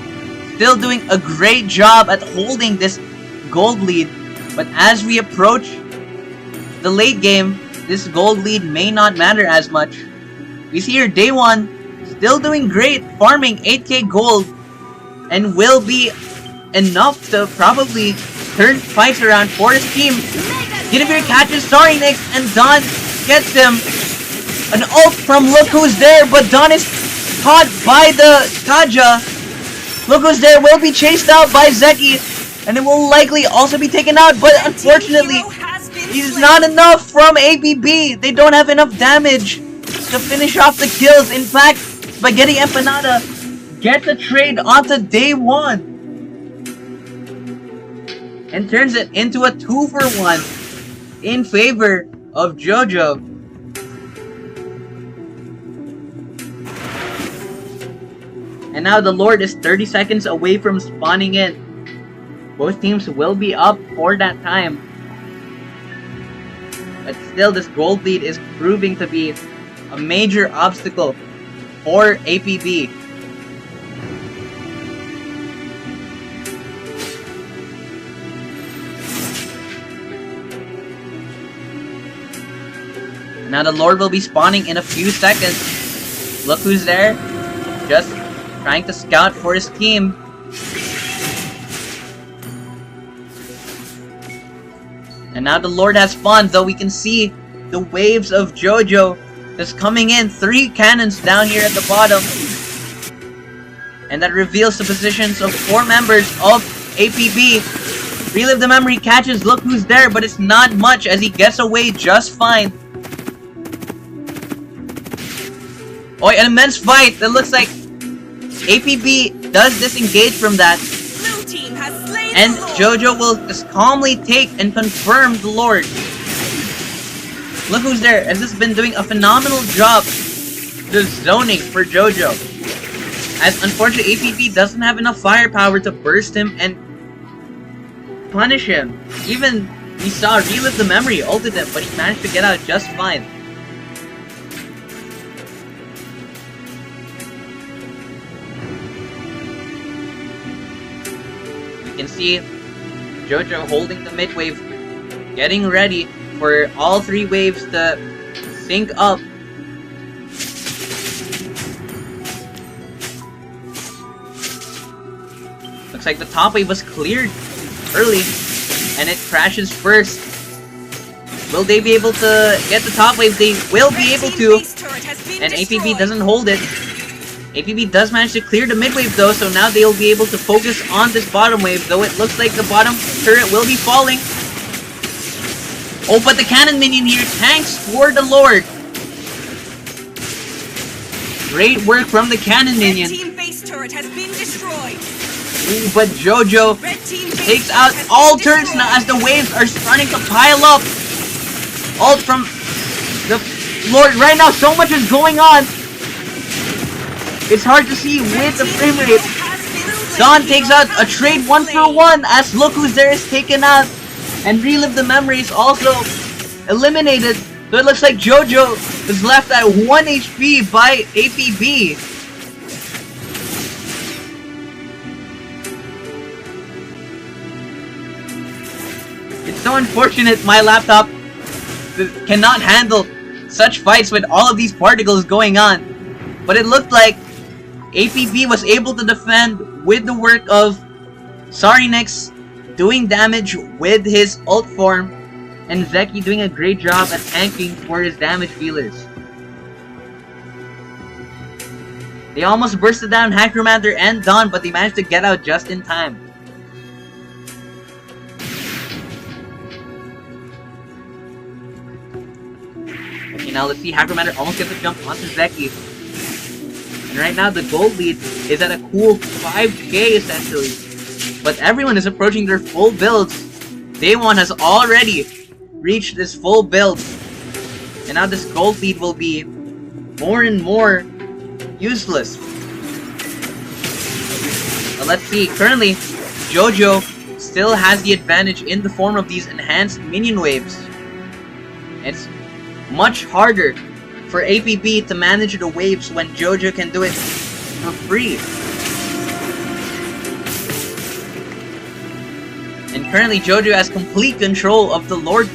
A: still doing a great job at holding this gold lead. But as we approach the late game, this gold lead may not matter as much. We see here Day 1 still doing great, farming 8k gold, and will be enough to probably turn fights around for his team. Guinevere catches Sorry Nick, and Dawn gets him. An ult from Look Who's There, but Dawn is caught by the Kaja. Look Who's There will be chased out by Zeki, and it will likely also be taken out, but unfortunately, he's not enough from APB. They don't have enough damage to finish off the kills. In fact, Spaghetti Empanada gets a trade onto Day 1 and turns it into a 2-for-1 in favor of JoJo. And now the Lord is 30 seconds away from spawning in. Both teams will be up for that time. But still, this gold lead is proving to be a major obstacle for APB. Now the Lord will be spawning in a few seconds. Look who's there. Just trying to scout for his team. And now the Lord has spawned, though we can see the waves of JoJo just coming in. 3 cannons down here at the bottom. And that reveals the positions of 4 members of APB. Relive the Memory catches Look Who's There, but it's not much as he gets away just fine. Oh, an immense fight. That looks like APB does disengage from that.
F: Blue team has slain
A: And
F: the Lord.
A: JoJo will just calmly take and confirm the Lord. Look who's there. Has this been doing a phenomenal job the zoning for JoJo. As unfortunately APB doesn't have enough firepower to burst him and punish him. Even we saw Relive the Memory ulted him, but he managed to get out just fine. You can see JoJo holding the mid wave, getting ready for all 3 waves to sync up. Looks like the top wave was cleared early, and it crashes first. Will they be able to get the top wave? They will be able to, and APB doesn't hold it. APB does manage to clear the mid wave though, so now they'll be able to focus on this bottom wave, though it looks like the bottom turret will be falling. Oh, but the cannon minion here tanks for the Lord. Great work from the cannon minion.
F: Red team base turret has been destroyed.
A: Ooh, but JOJO
F: Red team base
A: takes
F: turret
A: out
F: has
A: all
F: been
A: turrets now as the waves are starting to pile up. Ult from the Lord. Right now, so much is going on. It's hard to see with the frame rate. Dawn takes out a trade 1-for-1 as Look Who's There is taken out. And Relive the Memories also eliminated. So it looks like JOJO is left at 1 HP by APB. It's so unfortunate my laptop cannot handle such fights with all of these particles going on. But it looked like APB was able to defend with the work of Sarinix doing damage with his ult form, and Zeki doing a great job at tanking for his damage dealers. They almost bursted down Hacromancer and Dawn, but they managed to get out just in time. Okay, now let's see. Hacromancer almost gets a jump onto Zeki. And right now the gold lead is at a cool 5k essentially. But everyone is approaching their full builds. Day1 has already reached this full build. And now this gold lead will be more and more useless. But let's see. Currently, JOJO still has the advantage in the form of these enhanced minion waves. It's much harder for APB to manage the waves when JOJO can do it for free. And currently JOJO has complete control of the Lord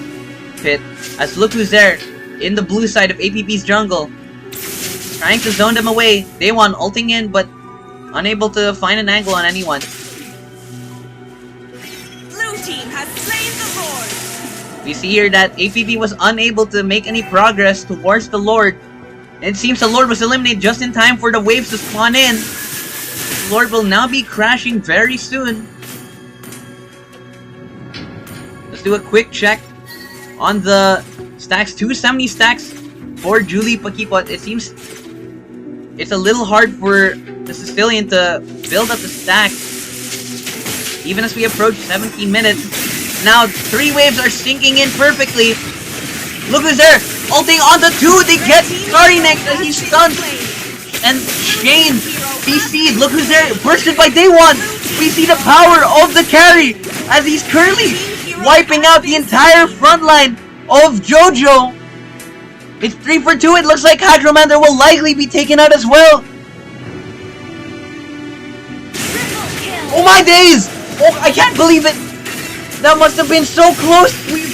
A: pit, as Look Who's There in the blue side of APB's jungle, trying to zone them away. Day1 ulting in, but unable to find an angle on anyone.
F: Blue team has slain the Lord.
A: We see here that APB was unable to make any progress towards the Lord. It seems the Lord was eliminated just in time for the waves to spawn in. The Lord will now be crashing very soon. Let's do a quick check on the stacks. 270 stacks for Julie Pakipot. It seems it's a little hard for the Sicilian to build up the stacks, even as we approach 17 minutes. Now 3 waves are sinking in perfectly. Look Who's There ulting onto 2. They get Sarinix as he stuns. And Shane PC'd. Look Who's There bursted by Day1. We see the power of the carry as he's currently wiping out the entire front line of JOJO. It's 3 for 2. It looks like Hydromander will likely be taken out as well. Oh my days! Oh, I can't believe it! That must have been so close. We're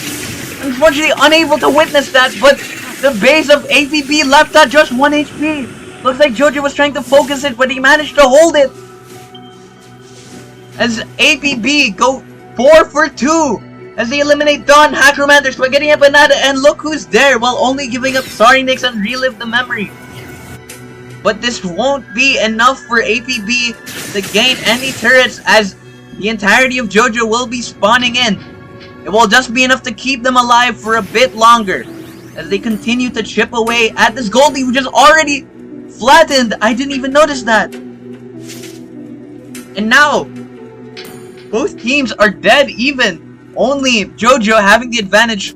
A: unfortunately unable to witness that, but the base of APB left at just 1 HP. Looks like JOJO was trying to focus it, but he managed to hold it. As APB go 4 for 2. As they eliminate Dawn, Hacromancer, Spaghetti Empanada, and Look Who's There, while only giving up Sarinix and Relive the Memory. But this won't be enough for APB to gain any turrets, as the entirety of JOJO will be spawning in. It will just be enough to keep them alive for a bit longer, as they continue to chip away at this Goldie, which is already flattened. I didn't even notice that. And now, both teams are dead even. Only JOJO having the advantage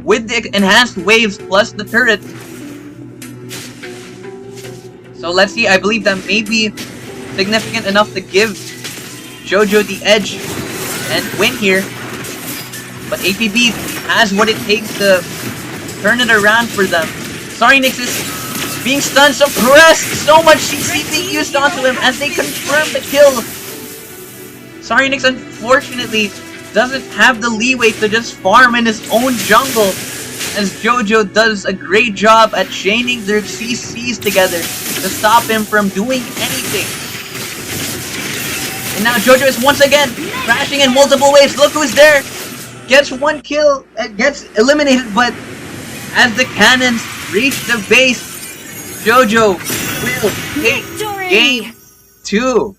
A: with the enhanced waves plus the turret. So let's see, I believe that may be significant enough to give JOJO the edge and win here. But APB has what it takes to turn it around for them. Sarinix is being stunned, suppressed, so much CC being used onto him as they confirm the kill. Sarinix unfortunately doesn't have the leeway to just farm in his own jungle, as JOJO does a great job at chaining their CCs together to stop him from doing anything. And now JoJo is once again crashing in multiple waves. Look who's there! Gets one kill, gets eliminated, but as the cannons reach the base, JoJo will take
B: Victory!
A: game 2.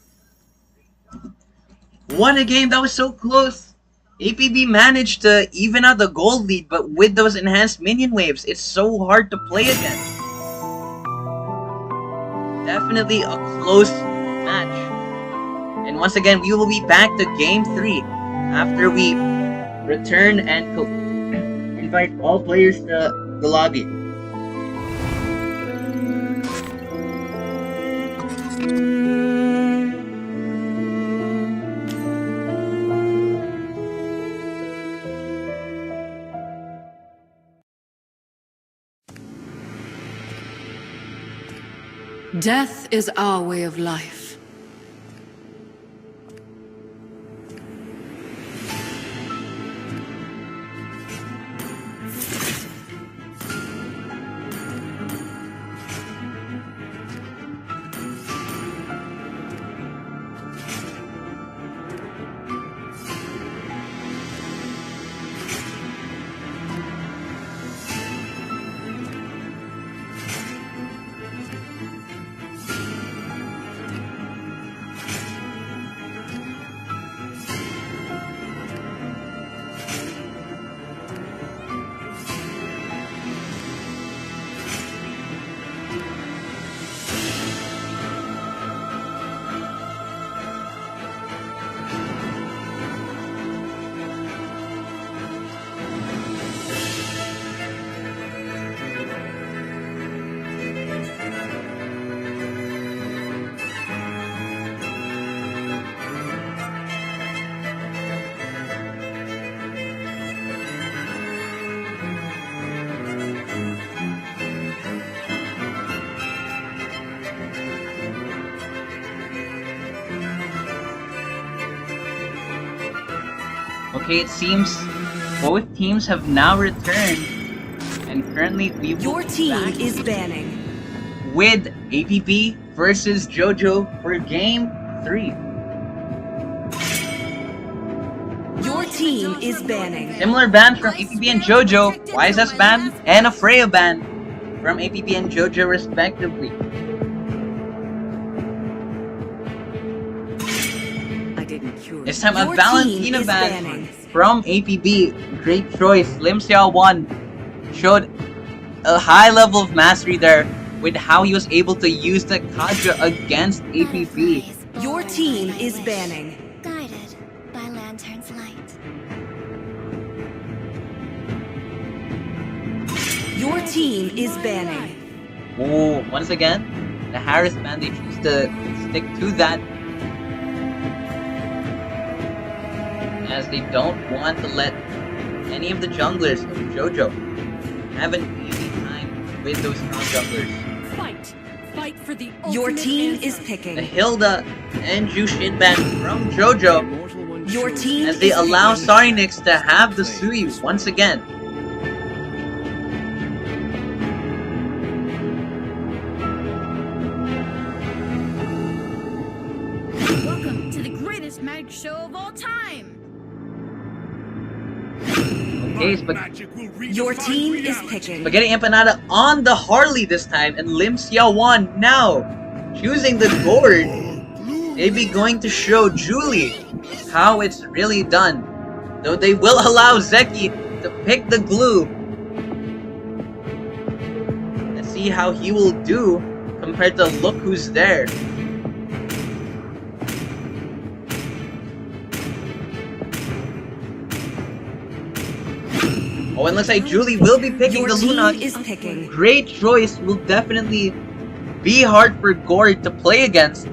A: What a game, that was so close. APB managed to even out the gold lead, but with those enhanced minion waves, it's so hard to play against. Definitely a close match. And once again, we will be back to game 3 after we return and invite all players to the lobby.
D: Death is our way of life.
A: Okay, it seems both teams have now returned, and currently we will
F: Your
A: be
F: team
A: back
F: is banning.
A: with APB versus JoJo for game 3.
F: Your team is banning.
A: Similar bans from APB and JoJo, YSS ban and a Freya ban from APB and JoJo respectively. This time a
F: Your
A: Valentina
F: team is
A: ban
F: banning.
A: from APB. Great choice. Lim Xiao1 showed a high level of mastery there with how he was able to use the Kaja against APB.
F: Your team is banning.
H: Guided by Lantern's light.
F: Your team is banning.
A: Oh, once again, the Harris ban, they choose to stick to that as they don't want to let any of the junglers of JoJo have an easy time with those strong junglers.
B: Fight for the
F: Your
B: ultimate
F: team
B: answer.
F: is
A: The
F: picking.
A: Hilda and Jushin ban from JoJo
F: Your team
A: as they
F: is
A: allow
F: picking.
A: Sarinix to have the Suyu once again.
B: Welcome to the greatest magic show of all time.
A: Okay, but
F: Your team is picking.
A: Spaghetti Empanada on the Harley this time, and Lim Xiao1 now choosing the gourd. Maybe going to show Julie how it's really done. Though they will allow Zeki to pick the glue. Let's see how he will do compared to Look Who's There. Oh, and looks like Julie will be picking
F: Your
A: the
F: team
A: Luna.
F: is picking.
A: Great choice, will definitely be hard for Gord to play against,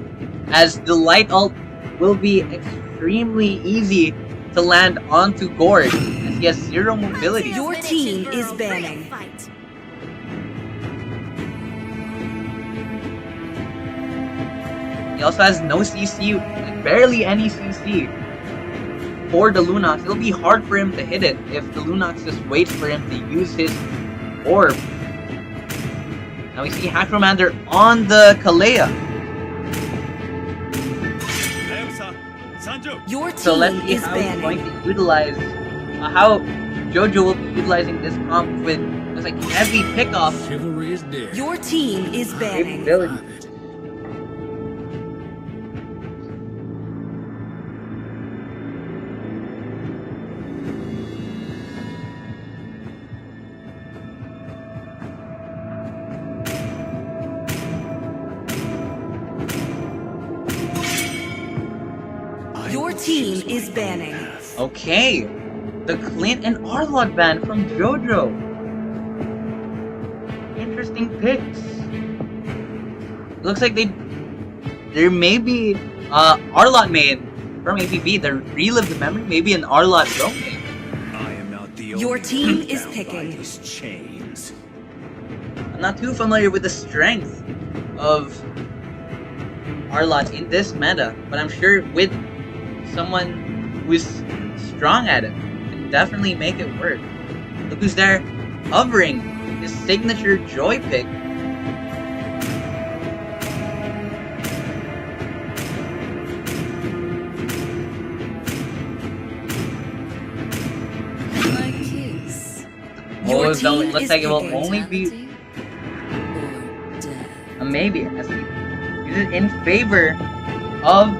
A: as the light ult will be extremely easy to land onto Gord, as he has zero mobility.
F: Your team is banning.
B: Fight.
A: He also has no CC, like barely any CC for the Lunox. It'll be hard for him to hit it if the Lunox just waits for him to use his orb. Now we see Hacromander on the Kalea.
F: Your
A: So let's
F: team
A: see
F: is
A: how he's going
F: banning.
A: to utilize, how JoJo will be utilizing this comp with, looks like, heavy pickoff
C: Chivalry is dead.
F: Your team is banning.
A: capability.
F: Your team is banning.
A: Okay, the Clint and Arlott ban from JoJo. Interesting picks. Looks like there may be Arlott main from APB. The Relive the Memory, maybe an Arlott Ro main.
G: I am not the
F: Your
G: only
F: team
G: one
F: is
G: bound by
F: picking.
G: these chains.
A: I'm not too familiar with the strength of Arlott in this meta, but I'm sure with someone who's strong at it, can definitely make it work. Look who's there, hovering his signature Joy pick.
B: My kiss.
F: Your
A: Oh, so it
F: team
A: looks
F: is
A: like it will
F: picking.
A: only be
B: Or death.
A: a maybe, as he uses it in favor of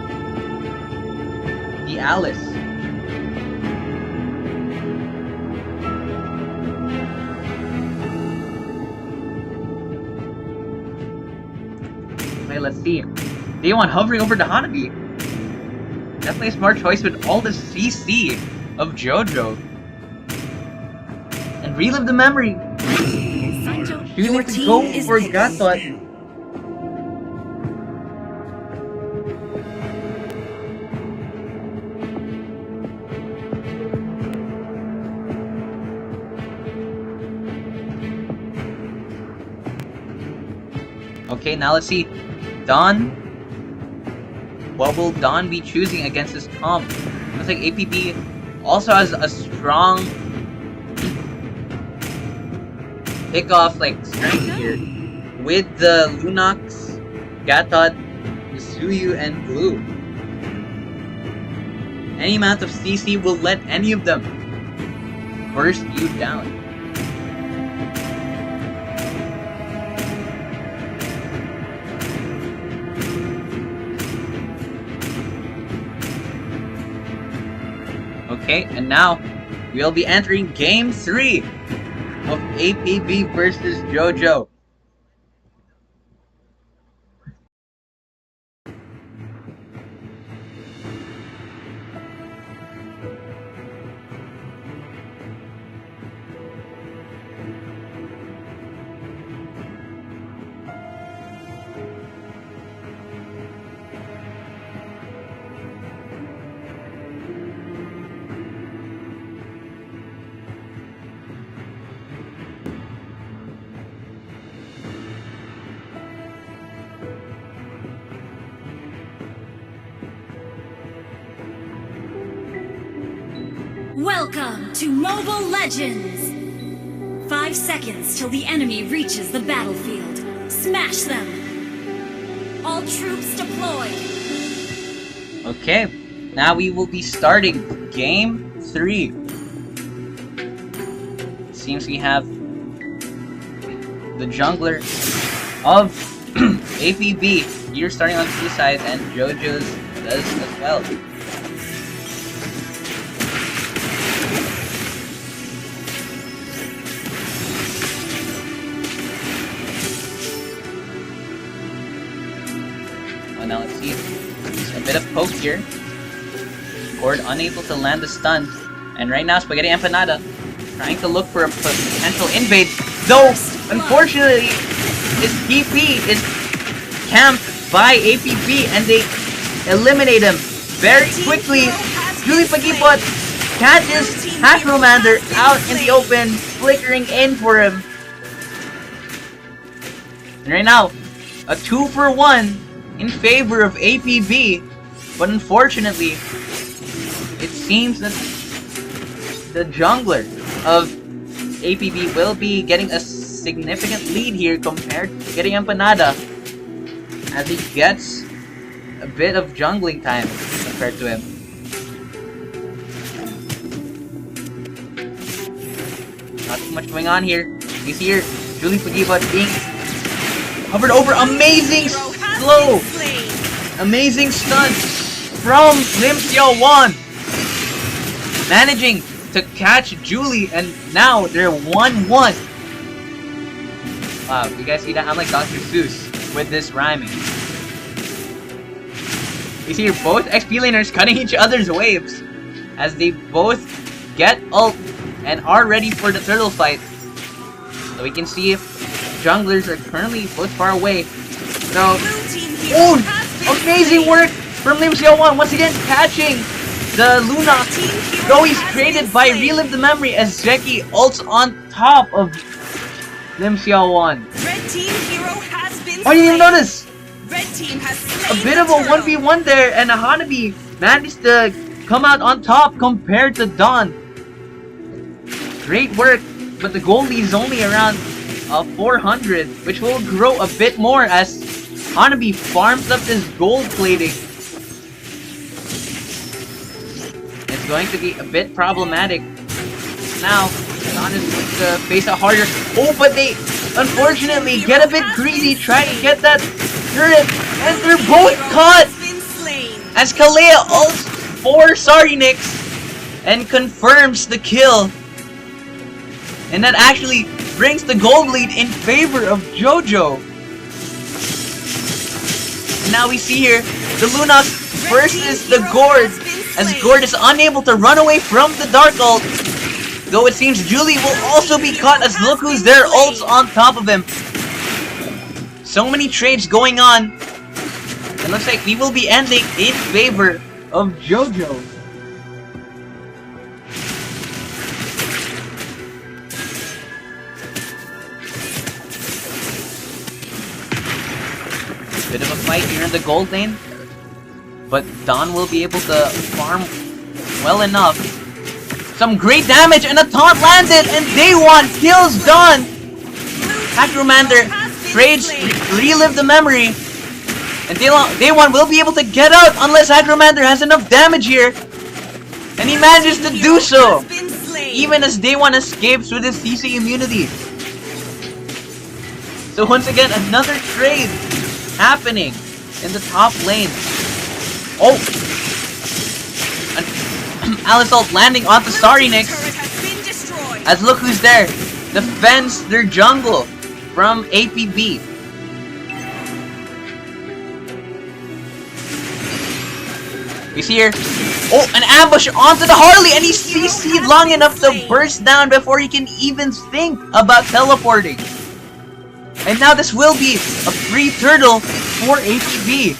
A: the Alice. Okay, let's see. Day one hovering over the Hanabi. Definitely a smart choice with all the CC of JoJo. And relive the memory.
F: Your
A: Choosing to
F: team
A: go
F: is
A: for
F: picking.
A: Gatot. Okay, now let's see. Dawn. What will Dawn be choosing against this comp? Looks like APB also has a strong pick-off like strength here with the Lunox, Gatot, Suyu, and Blue. Any amount of CC will let any of them burst you down. Okay, and now we'll be entering Game 3 of APB versus JoJo.
B: Welcome to Mobile Legends! 5 seconds till the enemy reaches the battlefield. Smash them! All troops deployed!
A: Okay, now we will be starting Game 3. Seems we have the jungler of APB here starting on two sides, and JoJo's does as well. Oh, now let's see. A bit of poke here. Cord unable to land the stun. And right now, Spaghetti Empanada trying to look for a potential invade. Though, unfortunately, his TP is camped by APB and they eliminate him very quickly. Julie Pagipot catches Hashromander out in the open, flickering in for him. And right now, a 2-for-1 in favor of APB, but unfortunately, it seems that the jungler of APB will be getting a significant lead here compared to getting Empanada, as he gets a bit of jungling time compared to him. too much going on here. He's here. Julie Fujiba being hovered over. Amazing slow. Amazing stunt from Lim Xiaowan. Managing to catch Julie, and now they're 1-1. Wow, you guys see that? I'm like Dr. Seuss with this rhyming. You see here, both XP laners cutting each other's waves as they both get ult and are ready for the turtle fight. So we can see if junglers are currently both far away. So, oh, amazing work from Lim Xiaowan once again catching the Luna. Though he's traded by Relive the Memory as Zeki ults on top of Lim Xiaowan.
F: Red team hero has been
A: Oh, you didn't even notice!
F: Red team has
A: A bit of a 1v1 there, and Hanabi managed to come out on top compared to Dawn. Great work, but the goal lead is only around 400, which will grow a bit more as Hanabi farms up this gold plating. It's going to be a bit problematic. Now, Dawn is going to face a harder... Oh, but they unfortunately get a bit greedy trying to get that turret, and they're both caught! As Kalea ults for Sarinix and confirms the kill. And that actually brings the gold lead in favor of JOJO. And now we see here the Lunox versus the Gord, as Gord is unable to run away from the Dark ult. Though it seems Julie will also be caught as look who's there ults on top of him. So many trades going on. It looks like we will be ending in favor of JOJO. Bit of a fight here in the gold lane, but Dawn will be able to farm well enough. Some great damage, and a taunt landed, and Day One kills Dawn. Hacromander trades Relive the Memory, and Day One will be able to get out unless Hacromander has enough damage here, and he manages to do so, even as Day One escapes with his CC immunity. So once again, another trade happening in the top lane. Oh! Alice ult landing onto Sarinix, as look who's there, defends their jungle from APB. We see here, oh, an ambush onto the Harley, and he's CC'd long enough to burst down before he can even think about teleporting. And now this will be a free turtle for APB.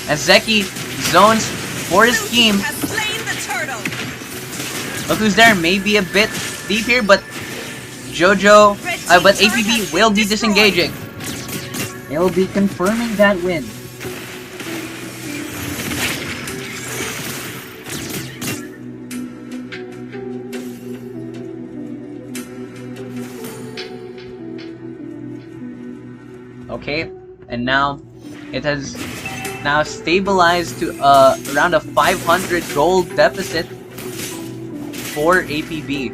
A: As Zeki zones for his team. Look who's there, maybe a bit deep here, but JOJO, but APB will be disengaging. They will be confirming that win. Okay, and now it has now stabilized to around a 500 gold deficit for APB.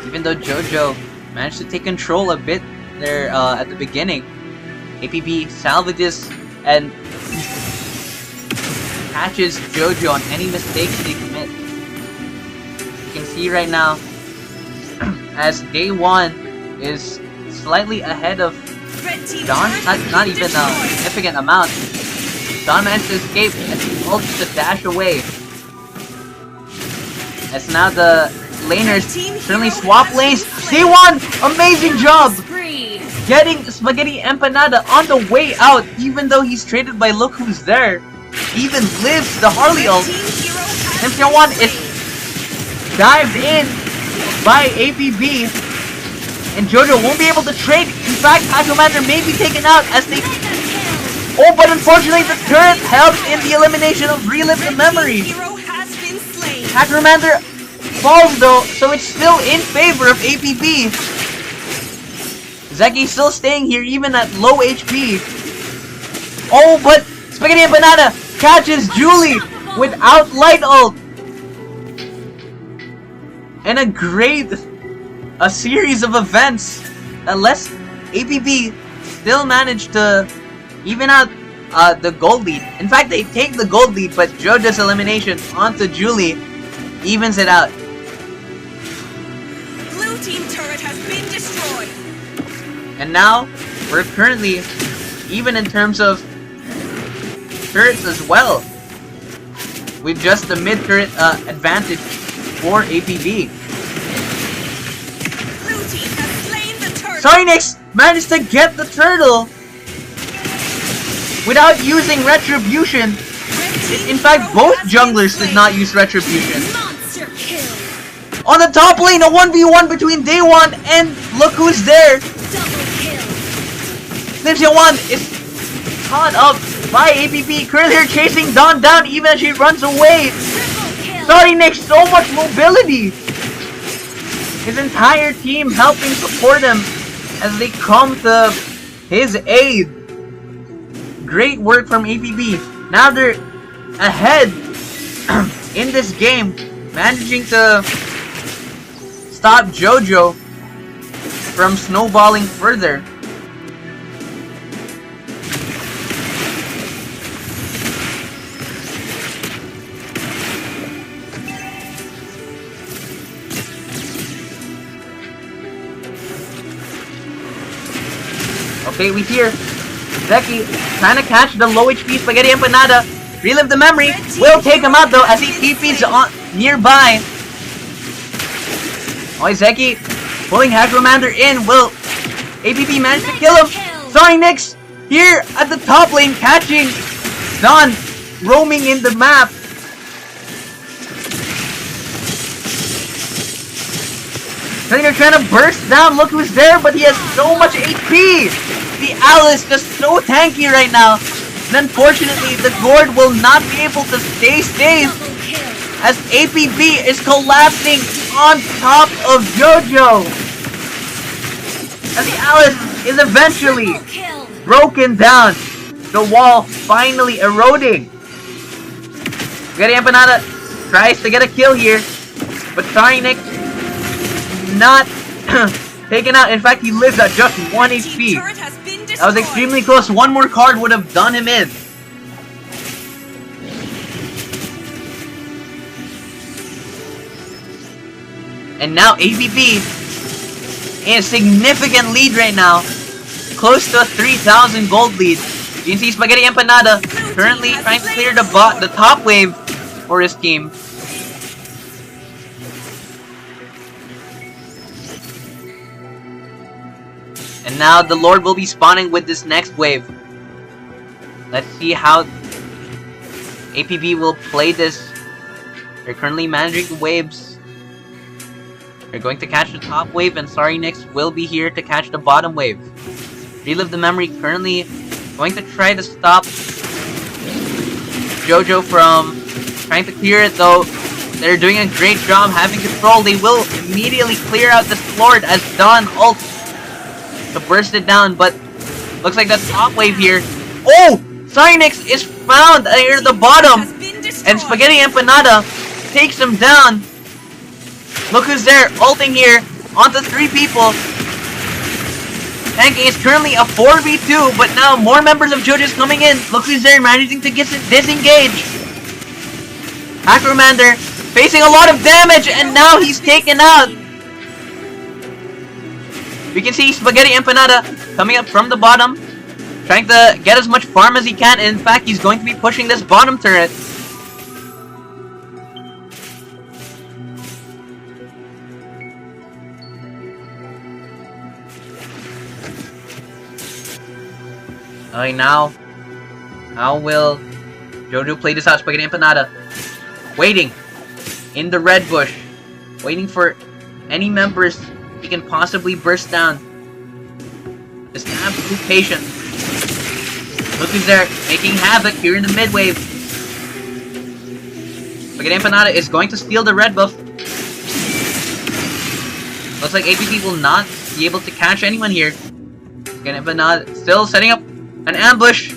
A: Even though JOJO managed to take control a bit there at the beginning, APB salvages and catches JOJO on any mistakes they commit. You can see right now as Day One is slightly ahead of Dawn, not even a significant amount. Dawn managed to escape and ults to dash away. As now the laners certainly swap lanes. Day One, amazing job! Getting Spaghetti Empanada on the way out, even though he's traded by look who's there. He even lives the Harley ult. Lim Xiaowan is dived in by APB. And JOJO won't be able to trade. In fact, Hacromander may be taken out as they... Oh, but unfortunately the turret helps in the elimination of Relive the Memory. Hacromander falls though, so it's still in favor of APB. Zeki still staying here even at low HP. Oh, but Spaghetti Empanada catches Julie without light ult. And a series of events that lets APB still manage to even out the gold lead. In fact, they take the gold lead, but JOJO's elimination onto Julie evens it out.
F: Blue team turret has been destroyed.
A: And now, we're currently even in terms of turrets as well, with just the mid turret advantage for APB.
F: Blue team has slain the turret.
A: Sarnix managed to get the turtle without using retribution. In fact, both junglers did not use retribution.
B: Monster kill.
A: On the top lane, a 1v1 between Daewon and look who's there.
B: Double kill.
A: Lim Xiaowan is caught up by APB. Curly chasing Dawn down even as she runs away.
B: Triple kill.
A: Sorry, Nick, so much mobility. His entire team helping support him as they come to his aid. Great work from APB. Now they're ahead in this game, managing to stop JOJO from snowballing further. Okay, we hear Zeki trying to catch the low HP Spaghetti Empanada. Relive the memory. Will take him out though as he TP's on nearby. Oh, Zeki pulling Hacromander in. Will APB manage to kill him? Sorry, Nyx here at the top lane catching Dawn roaming in the map. They're trying to burst down. Look who's there, but he has so much HP. The Alice just so tanky right now. And unfortunately, the Gourd will not be able to stay safe as APB is collapsing on top of JOJO. And the Alice is eventually broken down. The wall finally eroding. Spaghetti Empanada tries to get a kill here, but sorry, Nick, not taken out. In fact, he lives at just 1 HP. That was extremely close. One more card would have done him in. And now APB in a significant lead right now. Close to a 3,000 gold lead. You can see Spaghetti Empanada currently trying to clear the top wave for his team. And now the Lord will be spawning with this next wave. Let's see how APB will play this. They're currently managing the waves. They're going to catch the top wave, and Sorry Nyx will be here to catch the bottom wave. Relive the memory currently going to try to stop JOJO from trying to clear it, though. They're doing a great job having control. They will immediately clear out this Lord as Dawn ults to burst it down, but looks like the top wave here. Oh! Cynix is found near the bottom, and Spaghetti Empanada takes him down. Look who's there, ulting here onto 3 people. Tanking is currently a 4v2, but now more members of JOJO's coming in. Look who's there, managing to get disengage. Acromander facing a lot of damage, and now he's taken out. We can see Spaghetti Empanada coming up from the bottom, trying to get as much farm as he can, and in fact, he's going to be pushing this bottom turret. Alright, now, how will JOJO play this out? Spaghetti Empanada waiting in the red bush, waiting for any members he can possibly burst down. Just absolute patience. Look who's there, making havoc here in the mid wave. Spaghetti Empanada is going to steal the red buff. Looks like APB will not be able to catch anyone here. Spaghetti Empanada still setting up an ambush.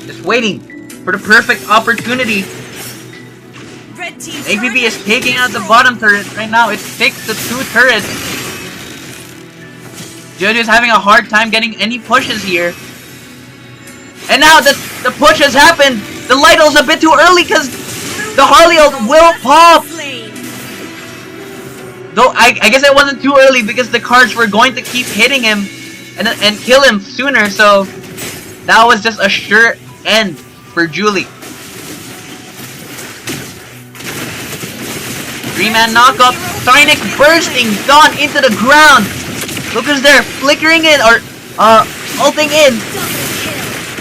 A: Just waiting for the perfect opportunity.
F: Team
A: APB
F: turret
A: is
F: has been
A: taking out the
F: destroyed.
A: bottom turret right now. It takes the 2 turrets. JoJo is having a hard time getting any pushes here. And now the push has happened. The Lidl's a bit too early because the Harley ult will pop.
F: Slain.
A: Though I guess it wasn't too early because the cards were going to keep hitting him and kill him sooner. So that was just a sure end for Julie. 3-man knockup. Sarnik bursting Dawn into the ground. Lucas there flickering in or ulting in.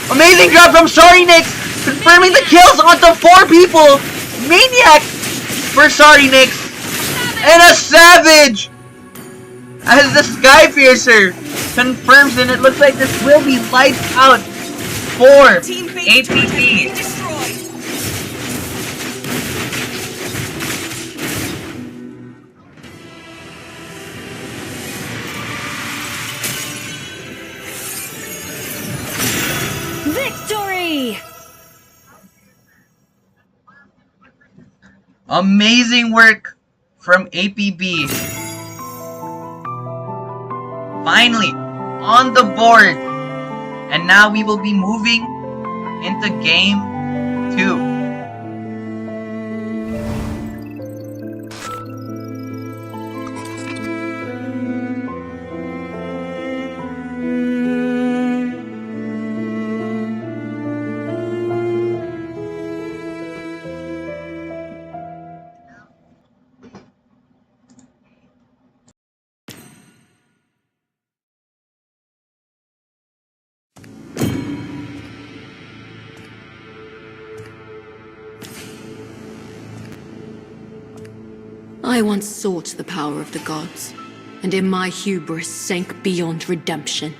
A: Amazing drop from Sarnik, confirming the kills onto 4 people. Maniac for Sarnik. And a Savage as the Sky Piercer confirms, and it looks like this will be lights out for
F: Team base turret has been
A: APB.
F: destroyed.
B: Victory!
A: Amazing work from APB. Finally on the board. And now we will be moving into game 2.
D: I once sought the power of the gods, and in my hubris sank beyond redemption.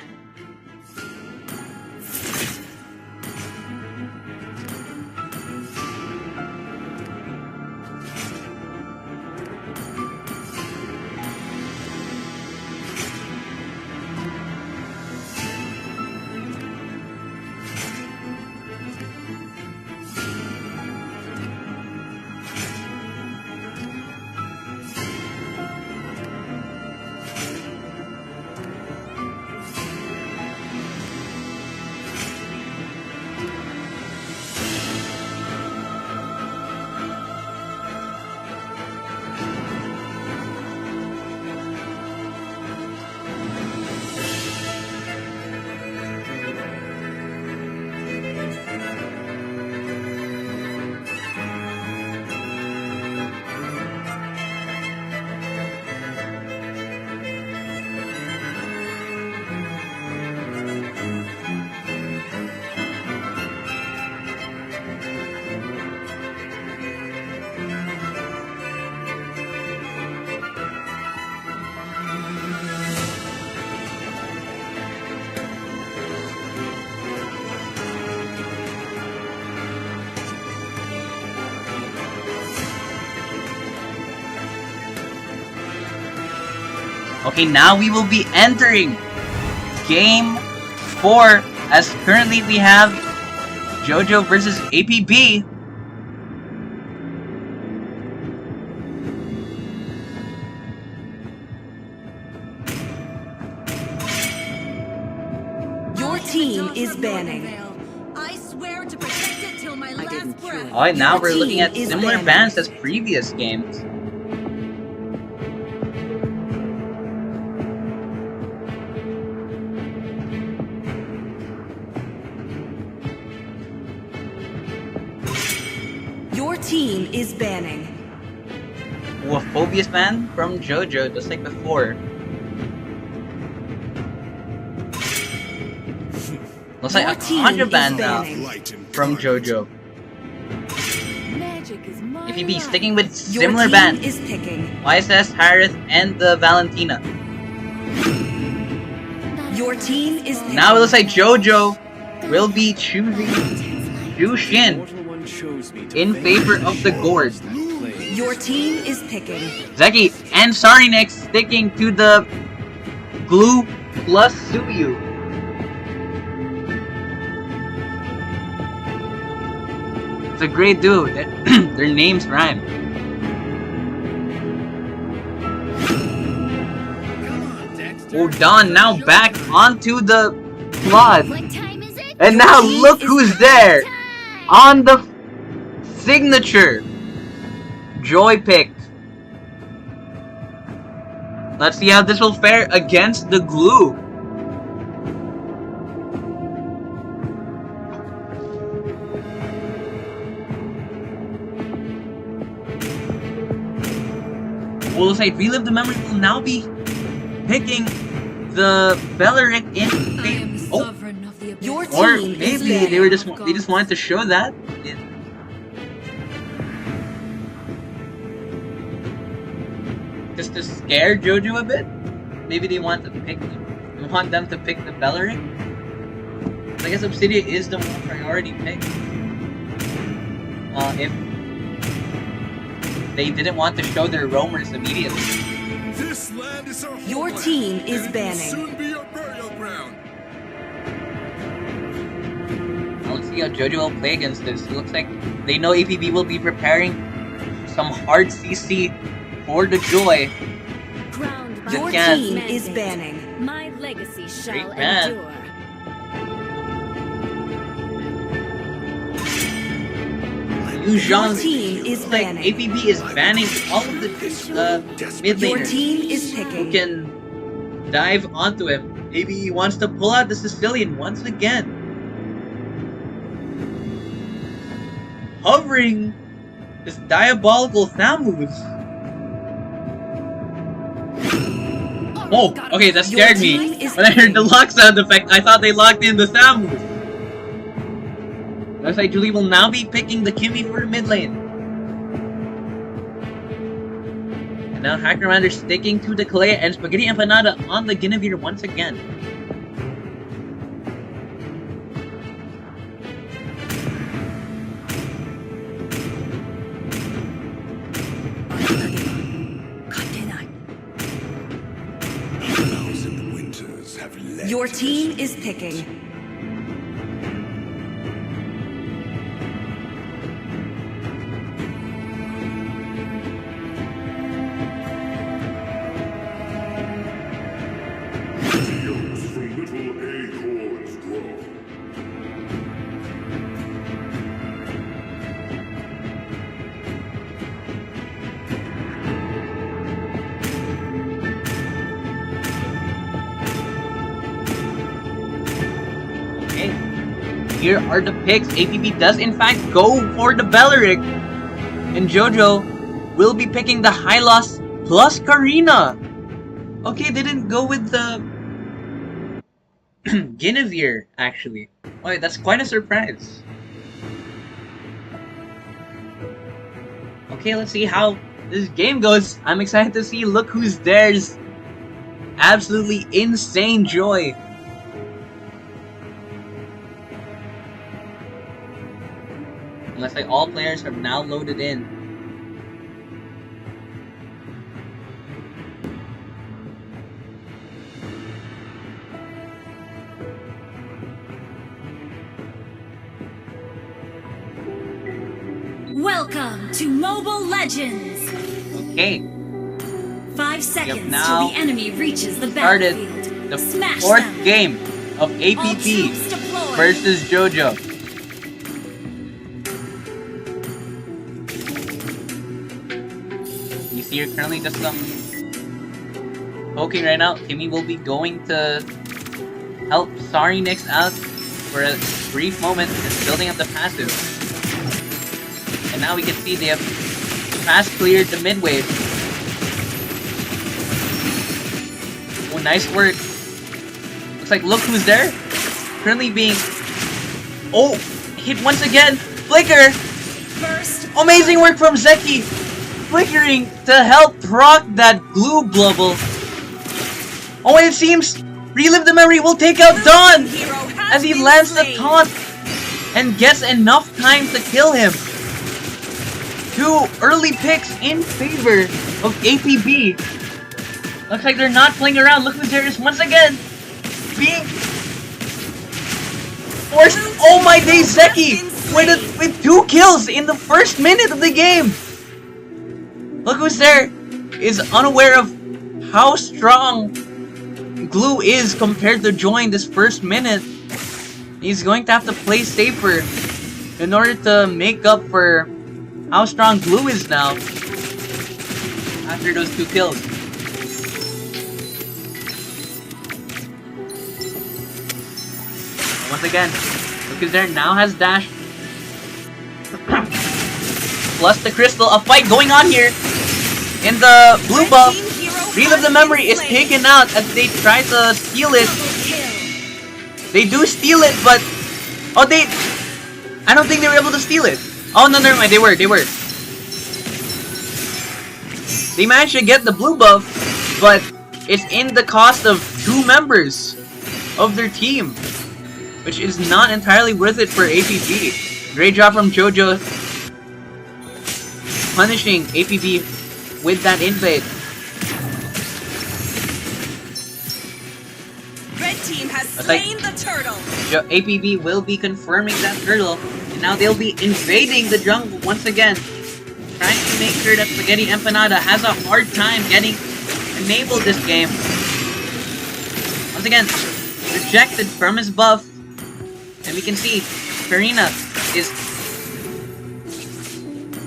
A: Okay, now we will be entering game 4, as currently we have JoJo versus APB.
F: Your team is banning.
B: I swear to protect it till my last breath.
A: Alright, now
F: Your
A: we're looking
F: team
A: at
F: is
A: similar
F: banned.
A: bans as previous games.
F: Your team is banning.
A: Ooh, a Phobius ban from JoJo, just like before. Looks like
F: Your
A: a
F: team
A: Contra
F: is
A: ban now
F: banning.
A: from JoJo.
B: Magic is my
A: APB sticking with
F: Your
A: similar
F: team
A: bans.
F: is picking.
A: YSS, Harith, and the Valentina.
F: Your team is picking.
A: Now it looks like JoJo will be choosing Jushin
C: Mortal one chose me to
A: in
C: face
A: favor of the
C: shadows
A: Gourd.
C: that plague.
F: Your team is picking.
A: Zeki and Sarinex sticking to the Glue plus Suyu. It's a great duo. Their names rhyme. Oh, Don now back onto the plot.
H: What time is it?
A: And now look who's there!
H: Time!
A: On the signature! Joy picked. Let's see how this will fare against the glue. We'll say Relive the Memory will now be picking the Belleric in favor. Oh,
F: Your
A: or
F: team is
A: maybe
F: banning.
A: they just wanted to show that. Just to scare JoJo a bit. Maybe they want them to pick the Belleric. I guess Obsidian is the more priority pick. If they didn't want to show their roamers immediately.
E: This land is our
F: Your
E: homeland,
F: team is
E: and it will
F: banning.
E: soon be your burial ground.
A: Now let's see how JoJo will play against this. It looks like they know APB will be preparing some hard CC for the Joy.
B: Crowned by
F: Your
A: Again.
F: team is banning.
B: My legacy shall
A: Great man.
B: endure.
F: Your team is
A: Like
F: banning.
A: APB is banning all of the mid
F: Your
A: laners
F: team is
A: who
F: picking.
A: can dive onto him. Maybe he wants to pull out the Sicilian once again. Hovering this diabolical Thamus. Oh, okay, that
F: Your
A: scared
F: team
A: me.
F: is
A: When I heard the
F: picking.
A: lock sound effect, I thought they locked in the Thamus. Looks like Julie will now be picking the Kimmy for the mid lane. And now Hack Commander sticking to the Kalea and Spaghetti Empanada on the Guinevere once again.
E: Thousand winters have led
F: Your
E: to
F: team is picking.
E: Fields from little acorns grow.
A: Okay. Here are the picks. APB does in fact go for the Belleric. And JoJo will be picking the Hylos plus Karina. Okay, they didn't go with the Guinevere, actually. Oh, that's quite a surprise. Okay, let's see how this game goes. I'm excited to see Look Who's There's absolutely insane joy. Unless like all players have now loaded in.
B: Welcome to Mobile Legends!
A: Okay,
B: 5 seconds
A: now
B: till the enemy reaches the
A: started
B: battlefield.
A: the
B: Smash
A: fourth
B: them.
A: game of
B: All
A: APB
B: troops deployed.
A: versus JoJo. You see here currently just some poking right now. Kimmy will be going to help Sari next out for a brief moment, just building up the passive. And now we can see they have fast cleared the mid wave. Oh, nice work. Looks like Look Who's There. Currently being... Oh! Hit once again! Flicker!
B: First,
A: Amazing work from Zeki! Flickering to help proc that glue blubble. Oh, it seems Relive the Memory will take out Dawn!
F: Hero has
A: As he
F: been
A: lands the
F: slain.
A: taunt and gets enough time to kill him. 2 early picks in favor of APB. Looks like they're not playing around. Look who's there is once again being forced. Oh my days, Zeki with 2 kills in the first minute of the game. Look who's there is unaware of how strong Glue is compared to Joy in this first minute. He's going to have to play safer in order to make up for how strong Glue is now after those 2 kills. Once again, because there now has dash. Plus the crystal. A fight going on here in the blue buff. Relive the Memory is taken out as they try to steal it. They do steal it, but oh, I don't think they were able to steal it. Oh no, never mind. They were. They managed to get the blue buff, but it's in the cost of 2 members of their team, which is not entirely worth it for APB. Great job from JOJO punishing APB with that invade.
F: Red team has slain the turtle.
A: APB will be confirming that turtle, and now they'll be invading the jungle once again, trying to make sure that Spaghetti Empanada has a hard time getting enabled this game. Once again, rejected from his buff, and we can see Karina is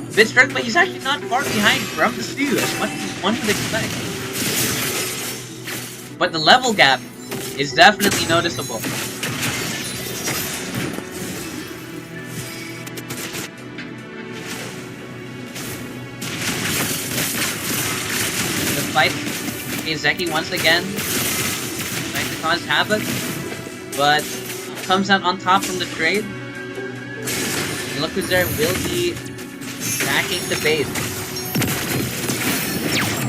A: a bit struck, but he's actually not far behind from the stew as much as one would expect. But the level gap is definitely noticeable. The fight is Zeki once again trying to cause havoc, but comes out on top from the trade. Look who's there will be backing the base.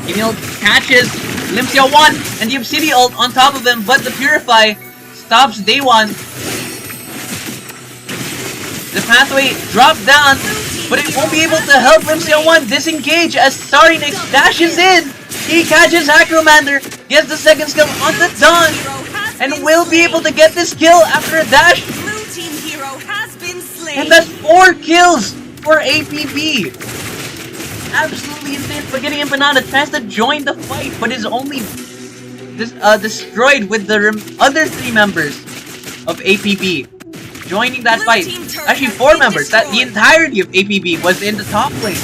A: Emil catches Limpia 1 and the Obsidian ult on top of him, but the Purify stops Day 1. The pathway dropped down, but it won't be able to help Limpia 1 disengage as Sarinix dashes in. He catches Acromander, gets the second skill on the Dawn, and will be able to get this kill after a dash.
F: Blue team hero has been slain.
A: And that's 4 kills for APB. Absolutely insane. Spaghetti Empanada tries to join the fight, but is only destroyed with the other 3 members of APB joining that fight. Actually, 4 members. That the entirety of APB was in the top lane.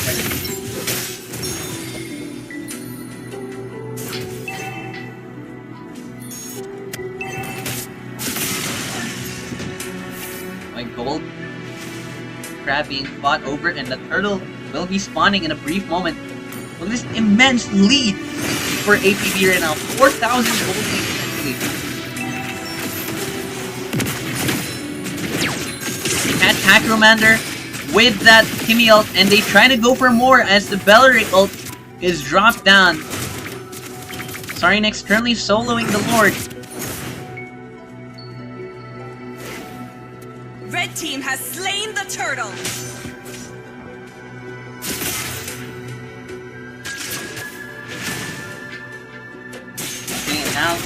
A: Gold crab being fought over, and the turtle will be spawning in a brief moment. Well, this immense lead for APB right now, 4,000 gold lead. They catch Acromander with that Kimmy ult, and they try to go for more as the Belleric ult is dropped down. Sarinix currently soloing the Lord.
F: Red team has slain the turtle.
A: Okay, now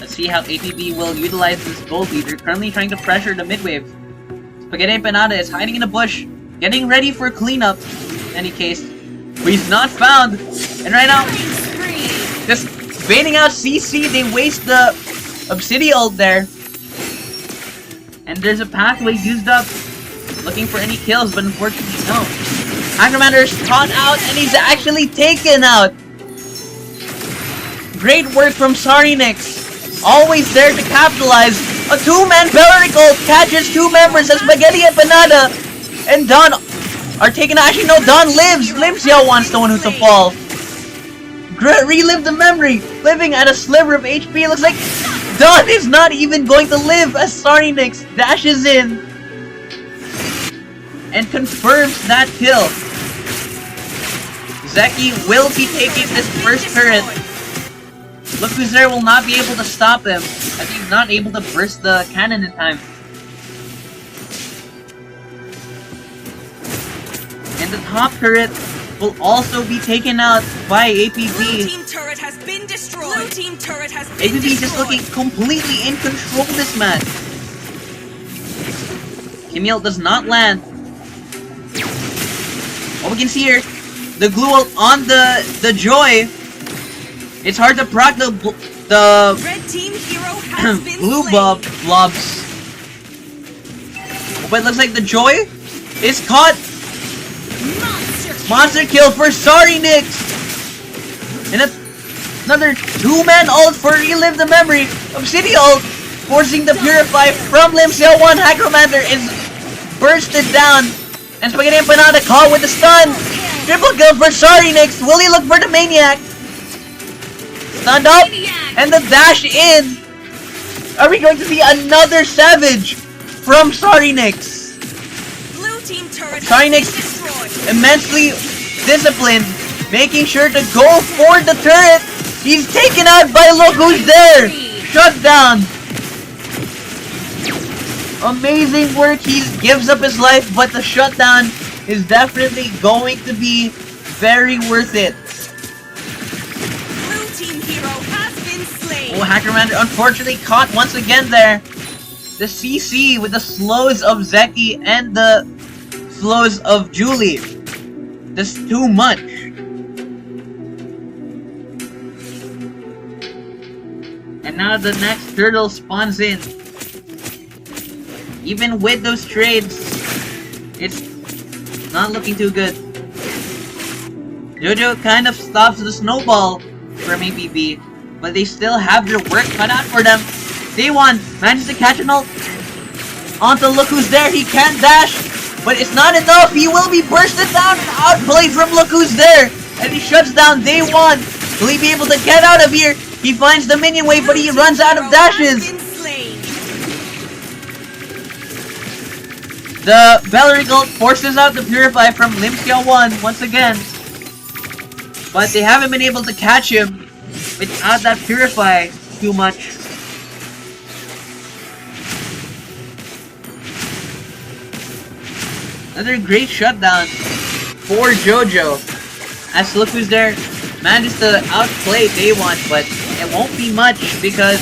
A: let's see how APB will utilize this gold lead. They're currently trying to pressure the mid-wave. Spaghetti Empanada is hiding in a bush, getting ready for cleanup. In any case, but he's not found. And right now, just baiting out CC, they waste the Obsidian ult there. And there's a pathway used up, looking for any kills, but unfortunately no. Acromander is caught out, and he's actually taken out. Great work from Sarinix, always there to capitalize. A 2-man Belleric ult catches 2 members as Spaghetti Empanada and Dawn are taken out. Actually no, Dawn lives. Limpia wants the one who to fall. Relive the memory, living at a sliver of HP. Looks like Dawn is not even going to live as Sarinix dashes in and confirms that kill. Zeki will be taking this first turret. Look who's there will not be able to stop him as he's not able to burst the cannon in time. And the top turret will also be taken out by APB.
F: Blue team turret has been destroyed. Blue team turret has been
A: APB is
F: destroyed.
A: just looking completely in control this match. Kimil does not land. What we can see here, the glue ult on the Joy. It's hard to proc the
F: Red team hero has been
A: blue
F: slain.
A: blobs. But it looks like the Joy is caught. Monster kill for Sorry Nix. And another two-man ult for Relive the Memory. Obsidian ult forcing the Purify from Limseo 1. Hacromancer is bursted down. And Spaghetti Empanada caught with the stun. Triple kill for Sorry Nix. Will he look for the Maniac? Stunned up. And the dash in. Are we going to see another Savage from Sorry Nix?
F: Blue team turret
A: Sorry
F: has
A: Nix
F: been destroyed.
A: immensely disciplined, making sure to go for the turret. He's taken out by look who's there. Shut down. Amazing work. He gives up his life, but the shutdown is definitely going to be very worth it.
F: Blue team hero has been slain.
A: Oh, Hackerman unfortunately caught once again there. The CC with the slows of Zeki and the slows of Julie. That's too much. And now the next turtle spawns in. Even with those trades, it's not looking too good. JoJo kind of stops the snowball from APB, but they still have their work cut out for them. Day1 manages to catch an ult onto Look Who's There. He can't dash, but it's not enough. He will be bursted down and outplayed from Look Who's There. And he shuts down Day1. Will he be able to get out of here? He finds the minion wave, but he runs out of dashes. The Belleric ult forces out the Purify from Limscale 1 once again. But they haven't been able to catch him without that Purify too much. Another great shutdown for JoJo. As Look Who's There manages to outplay Day1, but it won't be much because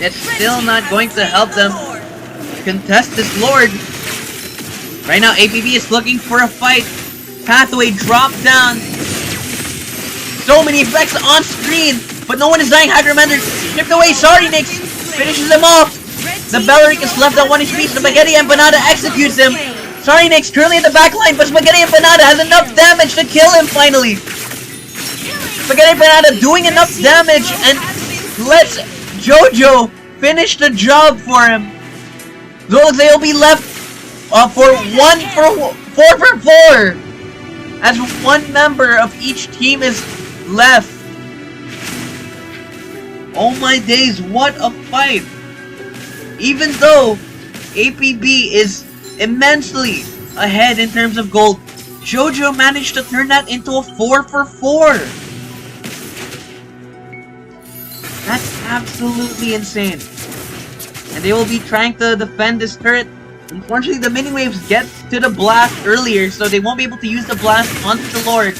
A: it's still not going to help them contest this Lord. Right now, APB is looking for a fight. Pathway drop down. So many effects on screen, but no one is dying. Hydromander stripped away. Sorry Nix finishes him off. The Belleric is left at 1 HP. Spaghetti Empanada executes him. Sorry Nix currently in the back line, but Spaghetti Empanada has enough damage to kill him finally. Spaghetti Empanada doing enough damage and lets JoJo finish the job for him. Though they'll be left for 4 for 4, as one member of each team is left. Oh my days, what a fight! Even though APB is immensely ahead in terms of gold, JoJo managed to turn that into a 4 for 4. That's absolutely insane. And they will be trying to defend this turret. Unfortunately, the mini waves get to the blast earlier, so they won't be able to use the blast onto the Lord.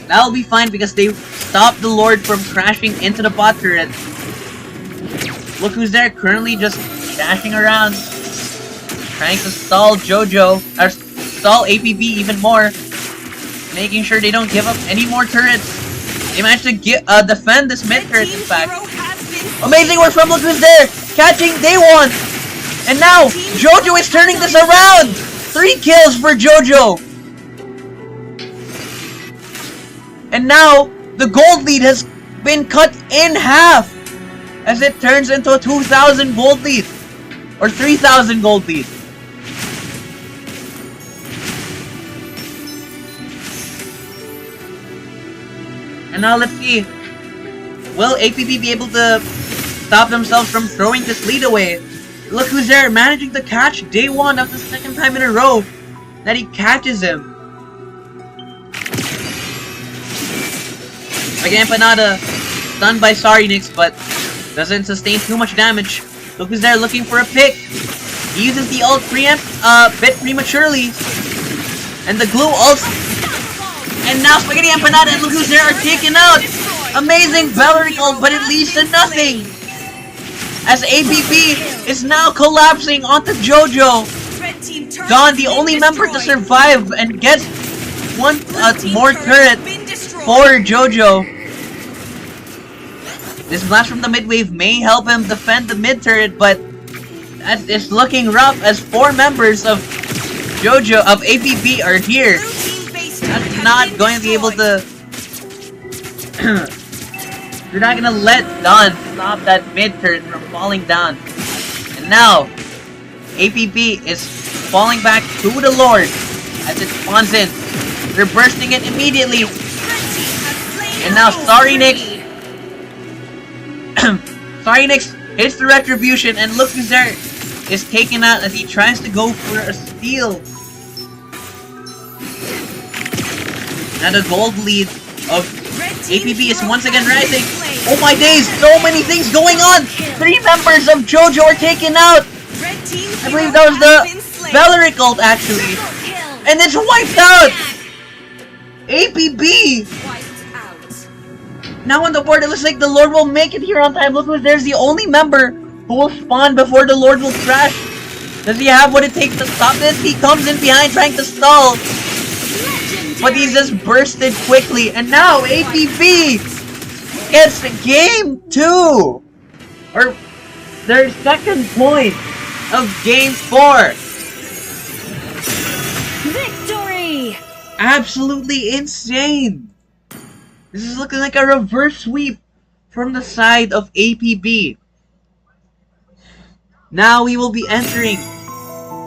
A: That'll be fine because they stopped the Lord from crashing into the bot turret. Look Who's There currently just dashing around, trying to stall JoJo, or stall APB even more, making sure they don't give up any more turrets. They managed to defend this mid turret, in fact. Amazing work from Look Who's There, catching Day1. And now, JoJo is turning this around! 3 kills for JoJo! And now, the gold lead has been cut in half! As it turns into a 2,000 gold lead. Or 3,000 gold lead. And now let's see. Will APB be able to stop themselves from throwing this lead away? Look Who's There, managing to catch Day1 of the second time in a row that he catches him. Again, Empanada stunned by Sorry Nix, but doesn't sustain too much damage. Look Who's There looking for a pick. He uses the ult preempt a bit prematurely. And the glue ult. And now Spaghetti Empanada and Look Who's There are taken out. Amazing Belleric ult, but it leads to nothing. As APB is now collapsing onto JoJo. Dawn, the only member to survive and gets one more turret, for JOJO. This blast from the mid-wave may help him defend the mid-turret, but it's looking rough as 4 members of JOJO of APB are here. That's not going to be able to... You're not gonna let Don stop that mid-turret from falling down. And now, APB is falling back to the Lord as it spawns in. They're bursting it immediately. And now Sarinix hits the retribution, and look who's there is taken out as he tries to go for a steal. Now the gold lead of APB is once again rising. Oh my days, so many things going on! 3 members of JOJO are taken out! I believe that was the Valeric ult actually. And it's wiped out! APB! Now on the board, it looks like the Lord will make it here on time. Look who's there's the only member who will spawn before the Lord will crash. Does he have what it takes to stop this? He comes in behind trying to stall. But he's just bursted quickly. And now APB gets game 2. Or their second point of game 4.
B: Victory!
A: Absolutely insane. This is looking like a reverse sweep from the side of APB. Now we will be entering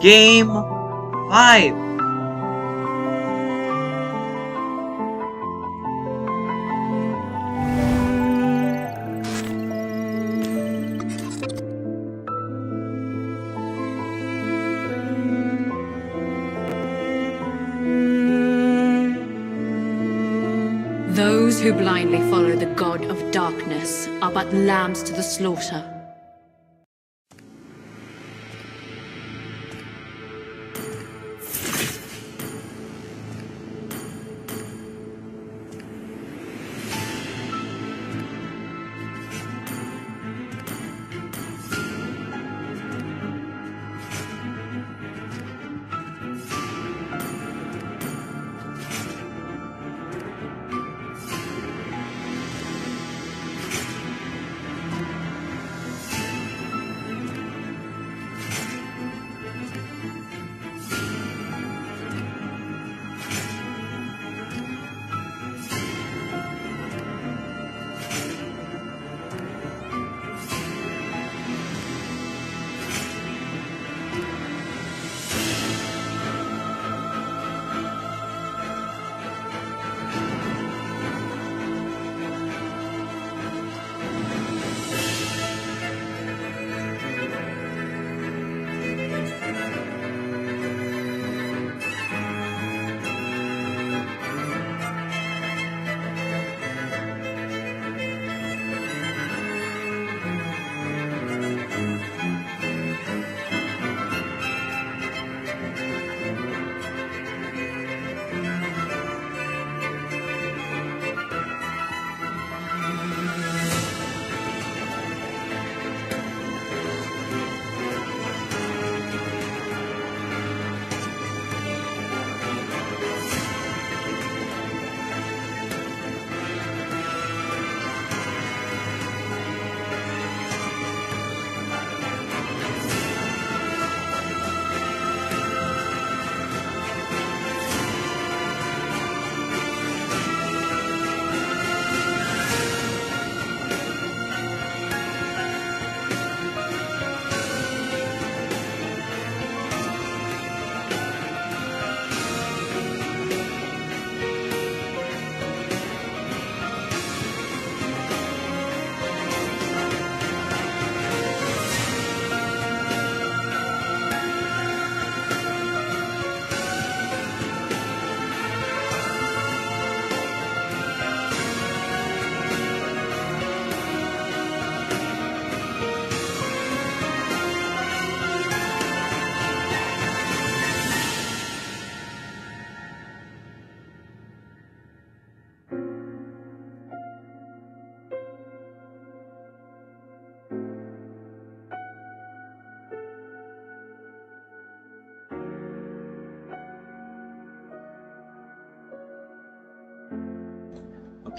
A: game 5.
D: Those who blindly follow the god of darkness are but lambs to the slaughter.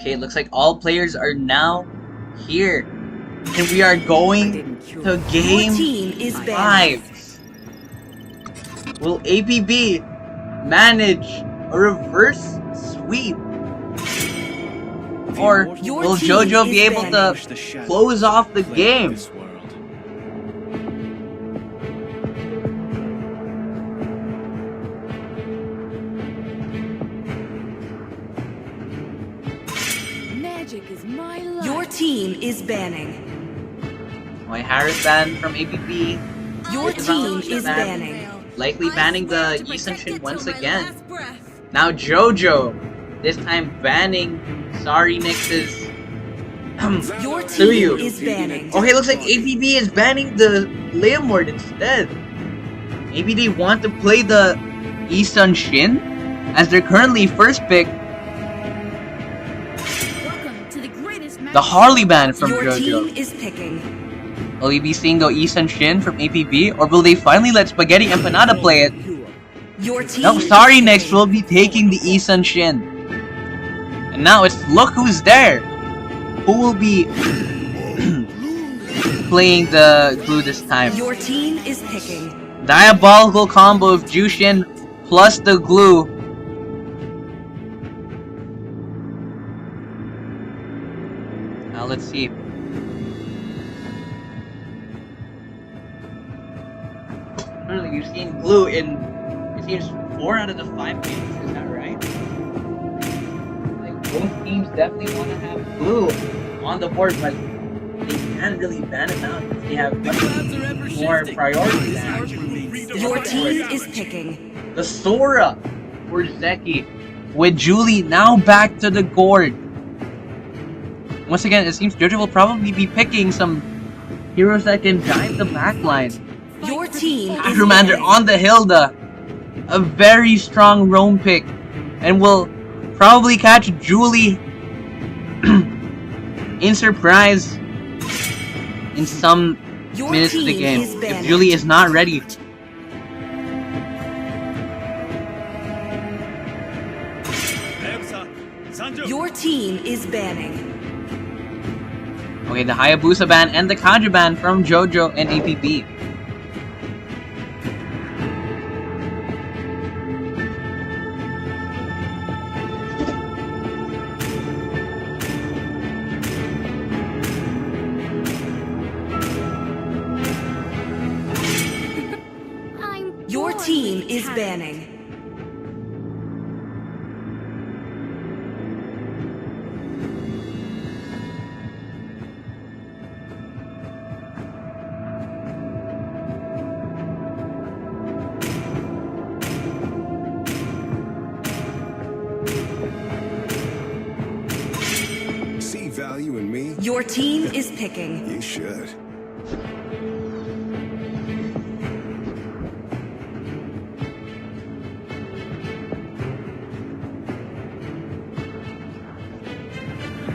A: Okay, it looks like all players are now here. And we are going to
F: Your
A: game
F: team is banned.
A: 5. Will APB manage a reverse sweep? Or
F: Your
A: will
F: team
A: JoJo be
F: is
A: able
F: banned.
A: to close off the game?
D: Magic is my life.
F: Your team is banning.
A: My Harris ban from APB.
F: Your
A: Is
F: team
A: that
F: is
A: ban?
F: banning.
A: Likely banning the Yi Sun-shin once again. Now JoJo, this time banning Sorry Nix's
F: Your team
A: Suyu.
F: is banning.
A: Okay, looks like APB is banning the Leomord instead. Maybe they want to play the Yi Sun-shin as their currently first pick,
B: Welcome to the greatest match.
A: the Harley ban from
F: Your
A: JoJo.
F: team is picking.
A: Will we be seeing the Yi Sun-shin from APB, or will they finally let Spaghetti Empanada play it?
F: Your team
A: No,
F: is
A: Sorry
F: picking.
A: Nix will be taking the Yi Sun-shin. And now it's look who's there. Who will be playing the glue this time?
F: Your team is picking.
A: Diabolical combo of Jushin plus the glue. Now let's see. Currently, we've seen glue in, it seems, 4 out of the 5 games. Is that right? Like, both teams definitely want to have glue on the board, but they can't really ban it out because they have much more priority than
F: Your team is picking.
A: the Sora for Zeki, with Julie now back to the gourd. Once again, it seems JoJo will probably be picking some heroes that can drive the backline.
F: Your team is
A: Commander
F: banning.
A: on the Hilda, a very strong roam pick, and will probably catch Julie in surprise in some
F: Your
A: minutes of the
F: team
A: game
F: is
A: if
F: banning.
A: Julie is not ready.
F: Your team is banning.
A: Okay, the Hayabusa ban and the Kaja ban from JoJo and APB.
B: I'm
F: Your
B: born
F: team
B: with
F: is
B: talent.
F: banning.
E: See value in me?
F: Your team is picking.
E: You should.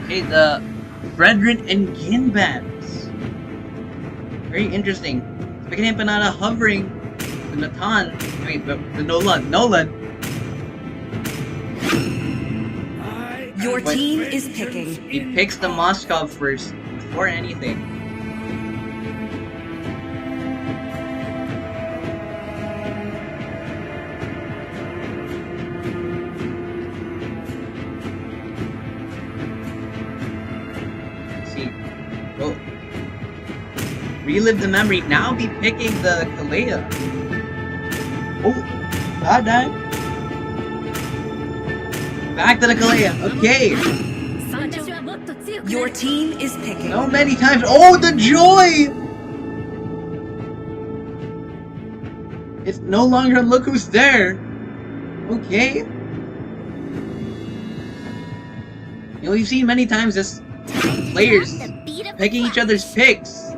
A: Okay, the Brethren and Gin bans. Very interesting. Spaghetti Empanada hovering the Natan. The Nolan.
F: Your
A: But-
F: team is picking.
A: He picks the Moskov first before anything. Let's see. Oh. Relive the memory. Now be picking the Kalea. Oh, god damn. Back to the Kalea. Okay.
F: Your team is picking.
A: So many times. Oh, the joy! It's no longer look who's there. Okay. You know, we've seen many times this players picking each other's picks.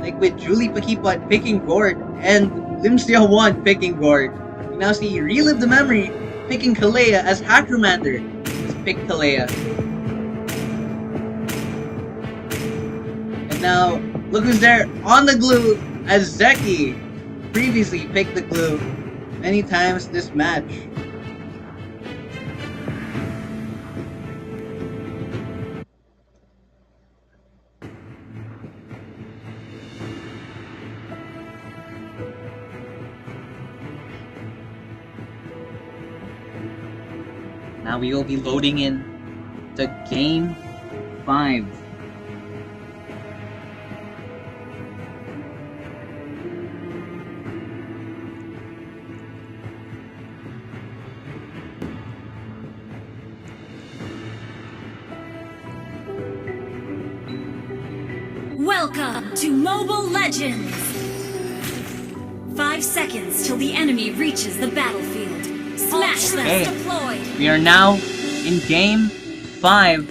A: Like with Julie Pakipot picking Gord and Lim Seo-won picking Gord. You now see Relive the Memory picking Kalea as Hackromander. Just pick Kalea. And now, look who's there on the glue as Zeki. Previously picked the glue many times this match. Now we will be loading in to Game 5.
B: Welcome to Mobile Legends! 5 seconds till the enemy reaches the battlefield. Smash them!
A: Okay.
B: Deployed!
A: We are now in Game 5.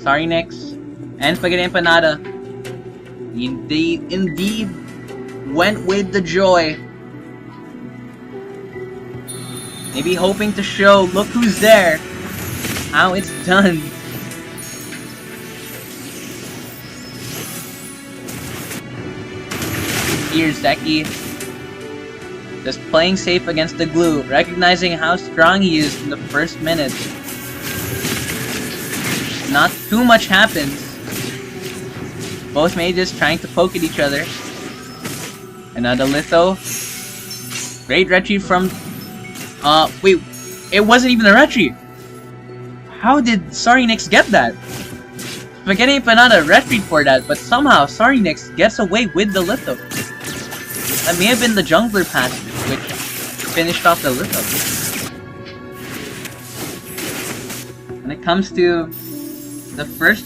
A: Sorry, Nix. And Spaghetti Empanada. Indeed went with the joy. Maybe hoping to show, look who's there, how it's done. Here's Zeki. Just playing safe against the glue, recognizing how strong he is in the first minute. Not too much happens. Both mages trying to poke at each other. Another litho. Great retreat from... wait. It wasn't even a retreat. How did Sorry Nix get that? Spaghetti Empanada retreat for that, but somehow Sorry Nix gets away with the litho. That may have been the jungler passage, which finished off the litho. When it comes to the first,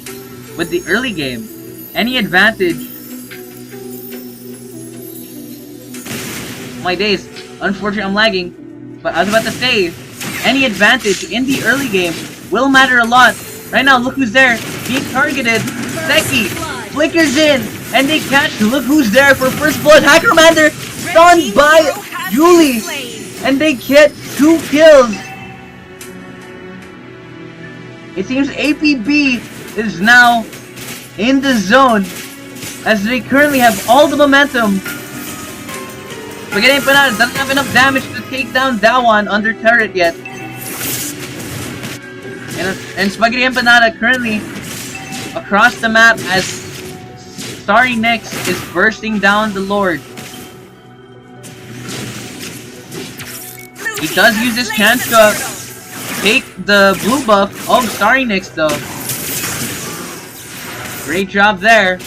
A: with the early game, any advantage... My days, unfortunately I'm lagging, but I was about to say, any advantage in the early game will matter a lot. Right now, look who's there, being targeted. Zeki flickers in, and they catch, look who's there for first blood. Hackermander stunned by Julie, and they get 2 kills. It seems APB is now in the zone, as they currently have all the momentum. Spaghetti Empanada doesn't have enough damage to take down Dawan under turret yet. And Spaghetti Empanada currently across the map as Sorry Nix is bursting down the Lord. He does use this chance to take the blue buff of Sorry Nix though. Great job there.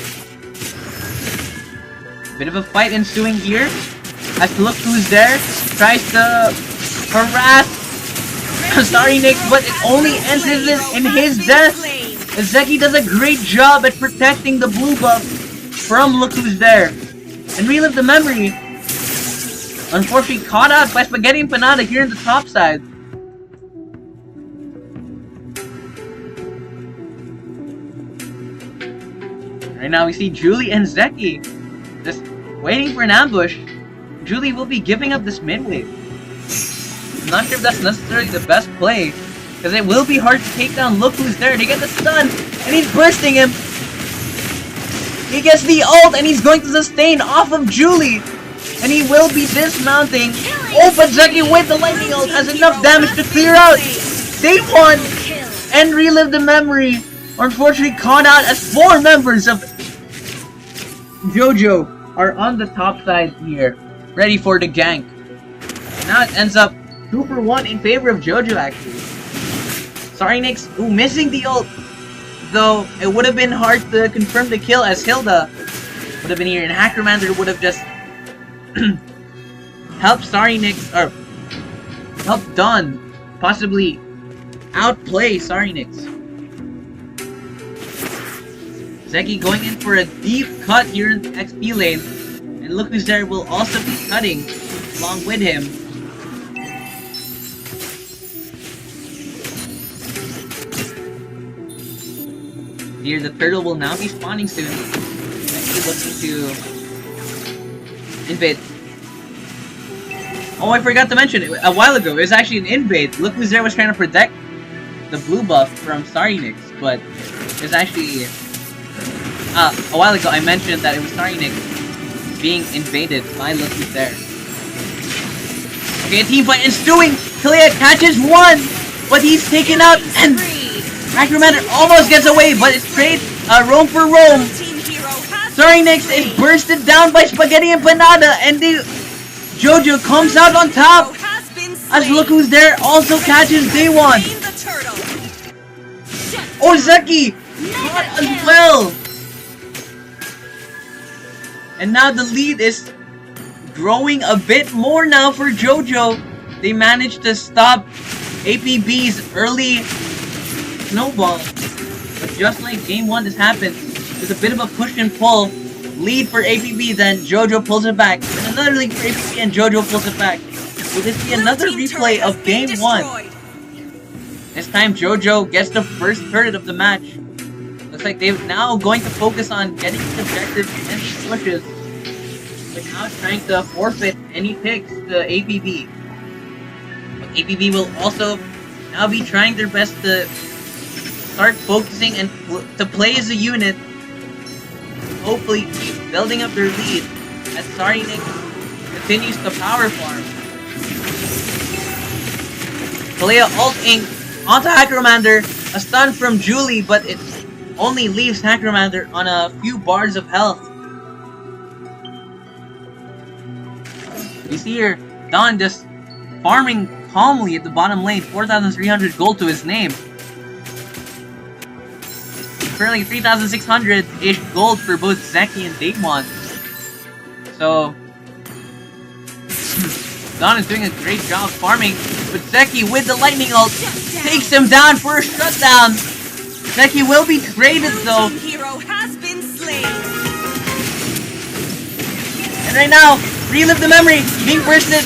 A: Bit of a fight ensuing here. As to look who's there. Tries to harass Sorry Nix, but it only ends in his death. Zeki does a great job at protecting the blue buff from look who's there. And relive the memory. Unfortunately caught out by Spaghetti Empanada here in the top side. Right now we see Julie and Zeki just waiting for an ambush. Julie will be giving up this mid wave. I'm not sure if that's necessarily the best play, because it will be hard to take down look who's there. They get the stun, and he's bursting him. He gets the ult, and he's going to sustain off of Julie. And he will be dismounting. Oh, but Zeki with the lightning ult has enough damage to clear out. Save one, and relive the memory. Unfortunately caught out as 4 members of JOJO are on the top side here, ready for the gank. Now it ends up 2 for 1 in favor of JOJO actually. Sorry Nix, missing the ult. Though it would have been hard to confirm the kill as Hilda would have been here, and Hackermander would have just helped Sorry Nix, or helped Dawn possibly outplay Sorry Nix. Zeki going in for a deep cut here in the XP lane, and look who's there will also be cutting along with him. Here the turtle will now be spawning soon. Actually looking to invade. Oh, I forgot to mention, a while ago, it was actually an invade. Look who's there was trying to protect the blue buff from Sorry Nix, but it's actually... a while ago I mentioned that it was Sorry Nix being invaded by Look Who's There. Okay, a team fight ensuing! Kalia catches 1! But he's taken out, and Hackermander almost gets away, but it's trade roam for roam. Sorry Nix is bursted down by Spaghetti Empanada, and the JOJO comes out on top. As look who's there also catches Day One.
F: Slain the turtle.
A: Oh, Zeki! Caught as well! And now the lead is growing a bit more now for JoJo. They managed to stop APB's early snowball. But just like game 1 has happened, there's a bit of a push and pull. Lead for APB, then JoJo pulls it back. And another lead for APB and JoJo pulls it back. Will this be another replay of game 1? This time JoJo gets the first turret of the match. Looks like they're now going to focus on getting the objectives and these pushes. But now trying to forfeit any picks to APB. But APB will also now be trying their best to start focusing and to play as a unit. Hopefully keep building up their lead as Sarnik continues to power farm. Kalea ulting onto Hacromander, a stun from Julie, but it only leaves Hacromander on a few bars of health. You see here, Don just farming calmly at the bottom lane, 4,300 gold to his name. Currently 3,600-ish gold for both Zeki and Daemon. So Don is doing a great job farming, but Zeki with the lightning ult takes him down for a shutdown. Zeki will be traded though.
F: Hero has been slain.
A: And right now, relive the memory, being bursted.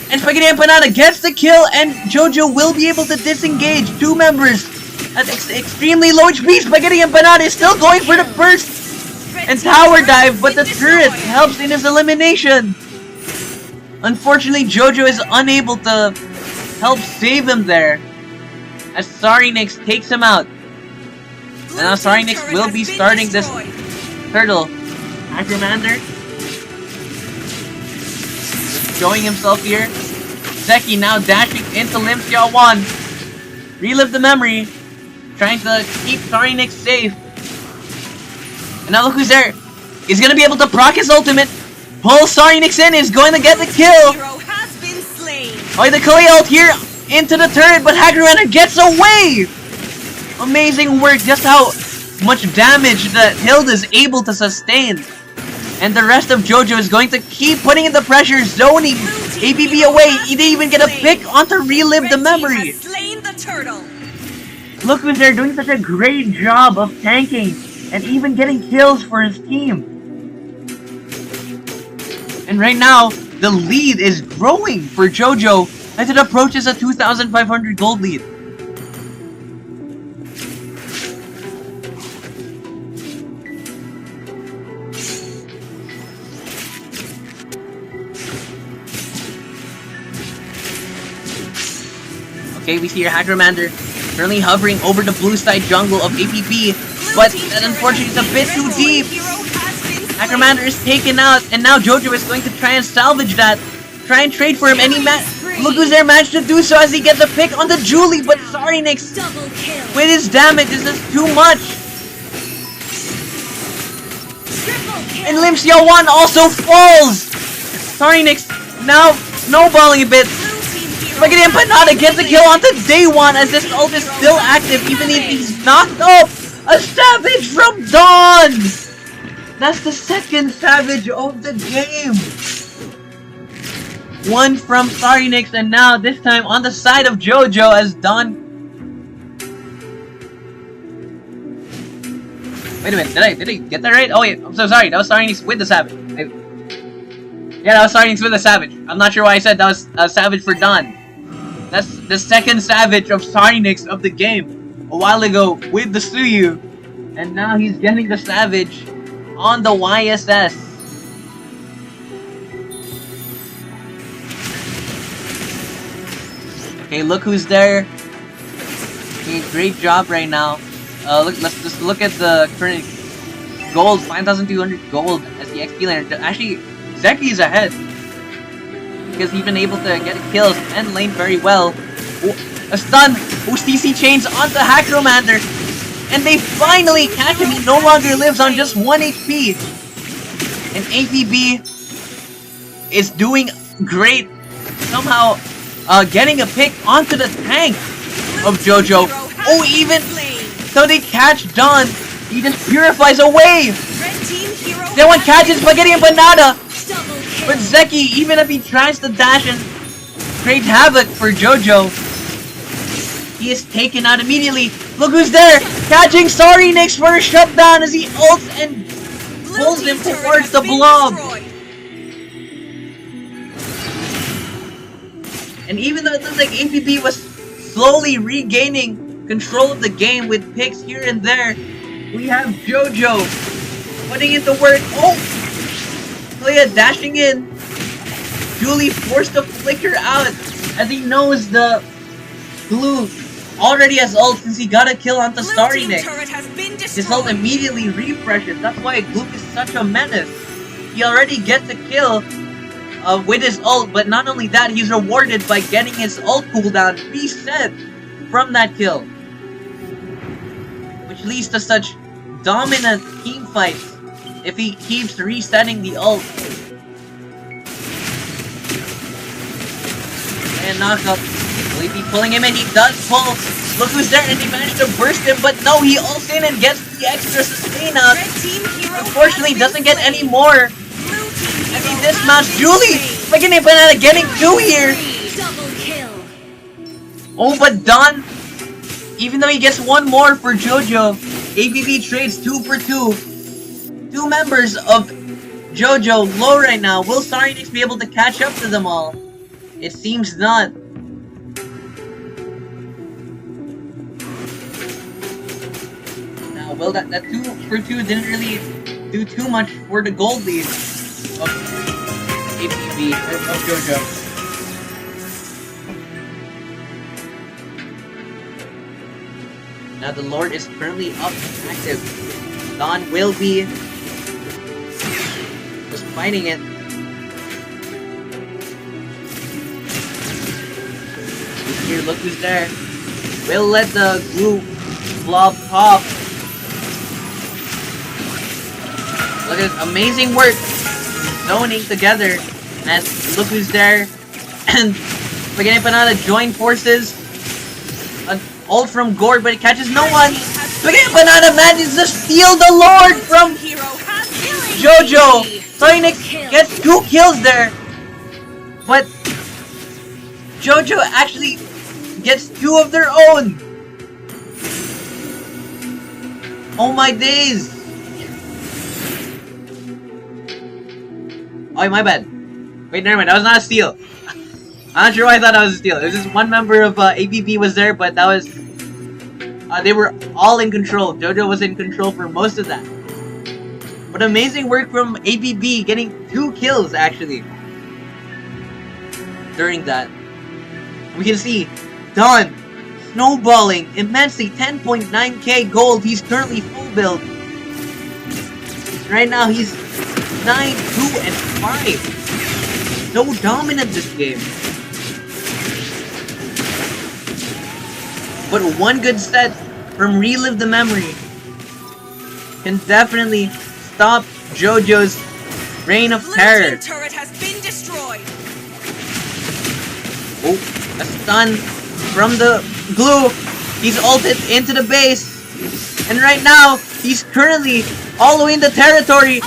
A: And Spaghetti Empanada gets the kill, and JoJo will be able to disengage 2 members at extremely low HP. Spaghetti Empanada is still going for the burst and tower dive, but the turret helps in his elimination. Unfortunately, JoJo is unable to help save him there, as Sarinix takes him out. And now Sarinix will be starting this turtle. Hacromander showing himself here. Zeki now dashing into Lim Xiaowan. Relive the memory, trying to keep Sarinix safe. And now look who's there. He's gonna be able to proc his ultimate. Pull Sarinix in, is going to get the kill.
F: Hero has been slain.
A: Oh, the Kalei ult here into the turret, but Hacromander gets away. Amazing work, just how much damage that Hilda is able to sustain. And the rest of JoJo is going to keep putting in the pressure, zoning APB away. He didn't even get a pick onto relive the memory.
F: Slain the turtle.
A: Look who's there doing such a great job of tanking and even getting kills for his team. And right now, the lead is growing for JoJo as it approaches a 2,500 gold lead. Okay, we see your Hacromander currently hovering over the blue side jungle of APB, but that unfortunately is a bit too deep. Hacromander is taken out, and now JoJo is going to try and salvage that. Try and trade for him, and look who's there, managed to do so as he gets the pick on the Julie, but Sarinix, with his damage, this is too much. And Lim Xiaowan also falls. Sarinix now snowballing a bit. Spaghetti Empanada gets a kill onto Day One as this ult is still active even if he's knocked up. A Savage from Dawn! That's the second Savage of the game. One from Sarinix, and now this time on the side of JoJo as Dawn. Wait a minute, did I get that right? Oh wait, I'm so sorry, that was Sarinix with the Savage. Yeah, that was Sarinix with the Savage. I'm not sure why I said that was a Savage for Dawn. That's the second Savage of Sarinix of the game. A while ago with the Suyu. And now he's getting the Savage on the YSS. Okay, look who's there. Okay, great job right now. Let's just look at the current gold, 5,200 gold as the XP laner. Actually, Zeki is ahead because he's been able to get kills and lane very well. Oh, a stun. CC chains onto Hacromander, and they finally catch him. He no longer lives on just 1 HP. And APB is doing great. Somehow getting a pick onto the tank of JoJo. Oh, even so they catch Don. He just purifies a wave. Then one catches Spaghetti and Banana. But Zeki, even if he tries to dash and create havoc for JoJo, he is taken out immediately. Look who's there! Catching Sorry Nix for a shutdown as he ults and pulls him towards the blob. And even though it looks like APB was slowly regaining control of the game with picks here and there, we have JoJo putting in the work. Oh! Leia dashing in. Julie forced to flicker out as he knows the Blue already has ult since he got a kill onto Starry Nick. His ult immediately refreshes. That's why Gloop is such a menace. He already gets a kill with his ult, but not only that, he's rewarded by getting his ult cooldown reset from that kill. Which leads to such dominant team fights if he keeps resetting the ult. And knockup. Will he be pulling him in? He does pull. Look who's there, and he managed to burst him, but no, he ults in and gets the extra sustain up. Unfortunately, doesn't get any more. I mean, this match, Julie! Spaghetti Banana getting 2 here! Oh, but Don, even though he gets 1 more for JoJo, APB trades 2 for 2. 2 members of JoJo low right now. Will Starry Nix be able to catch up to them all? It seems not. Now, well, that 2 for 2 didn't really do too much for the gold lead of APB, of JoJo. Now the Lord is currently up and active. Don will be just fighting it. Here, look who's there. Will let the glue blob pop. Look at this amazing work. Zoning together. And look who's there. And Spaghetti Banana join forces. An ult from Gord, but it catches no one. Spaghetti Banana manages to steal the Lord from JoJo. Sorry, Nick gets 2 kills there. But JoJo actually gets 2 of their own. Oh my days. Oh, my bad. Wait, never mind. That was not a steal. I'm not sure why I thought that was a steal. It was just one member of APB was there, but that was... they were all in control. JoJo was in control for most of that. But amazing work from APB, getting 2 kills, actually. During that. We can see Don snowballing immensely. 10.9k gold. He's currently full build. Right now, he's 9, 2, and 5. So dominant this game. But one good set from Relive the Memory can definitely stop JoJo's reign of terror.
F: Blue team turret has been destroyed.
A: Oh, a stun from the glue. He's ulted into the base. And right now, he's currently all the way in the territory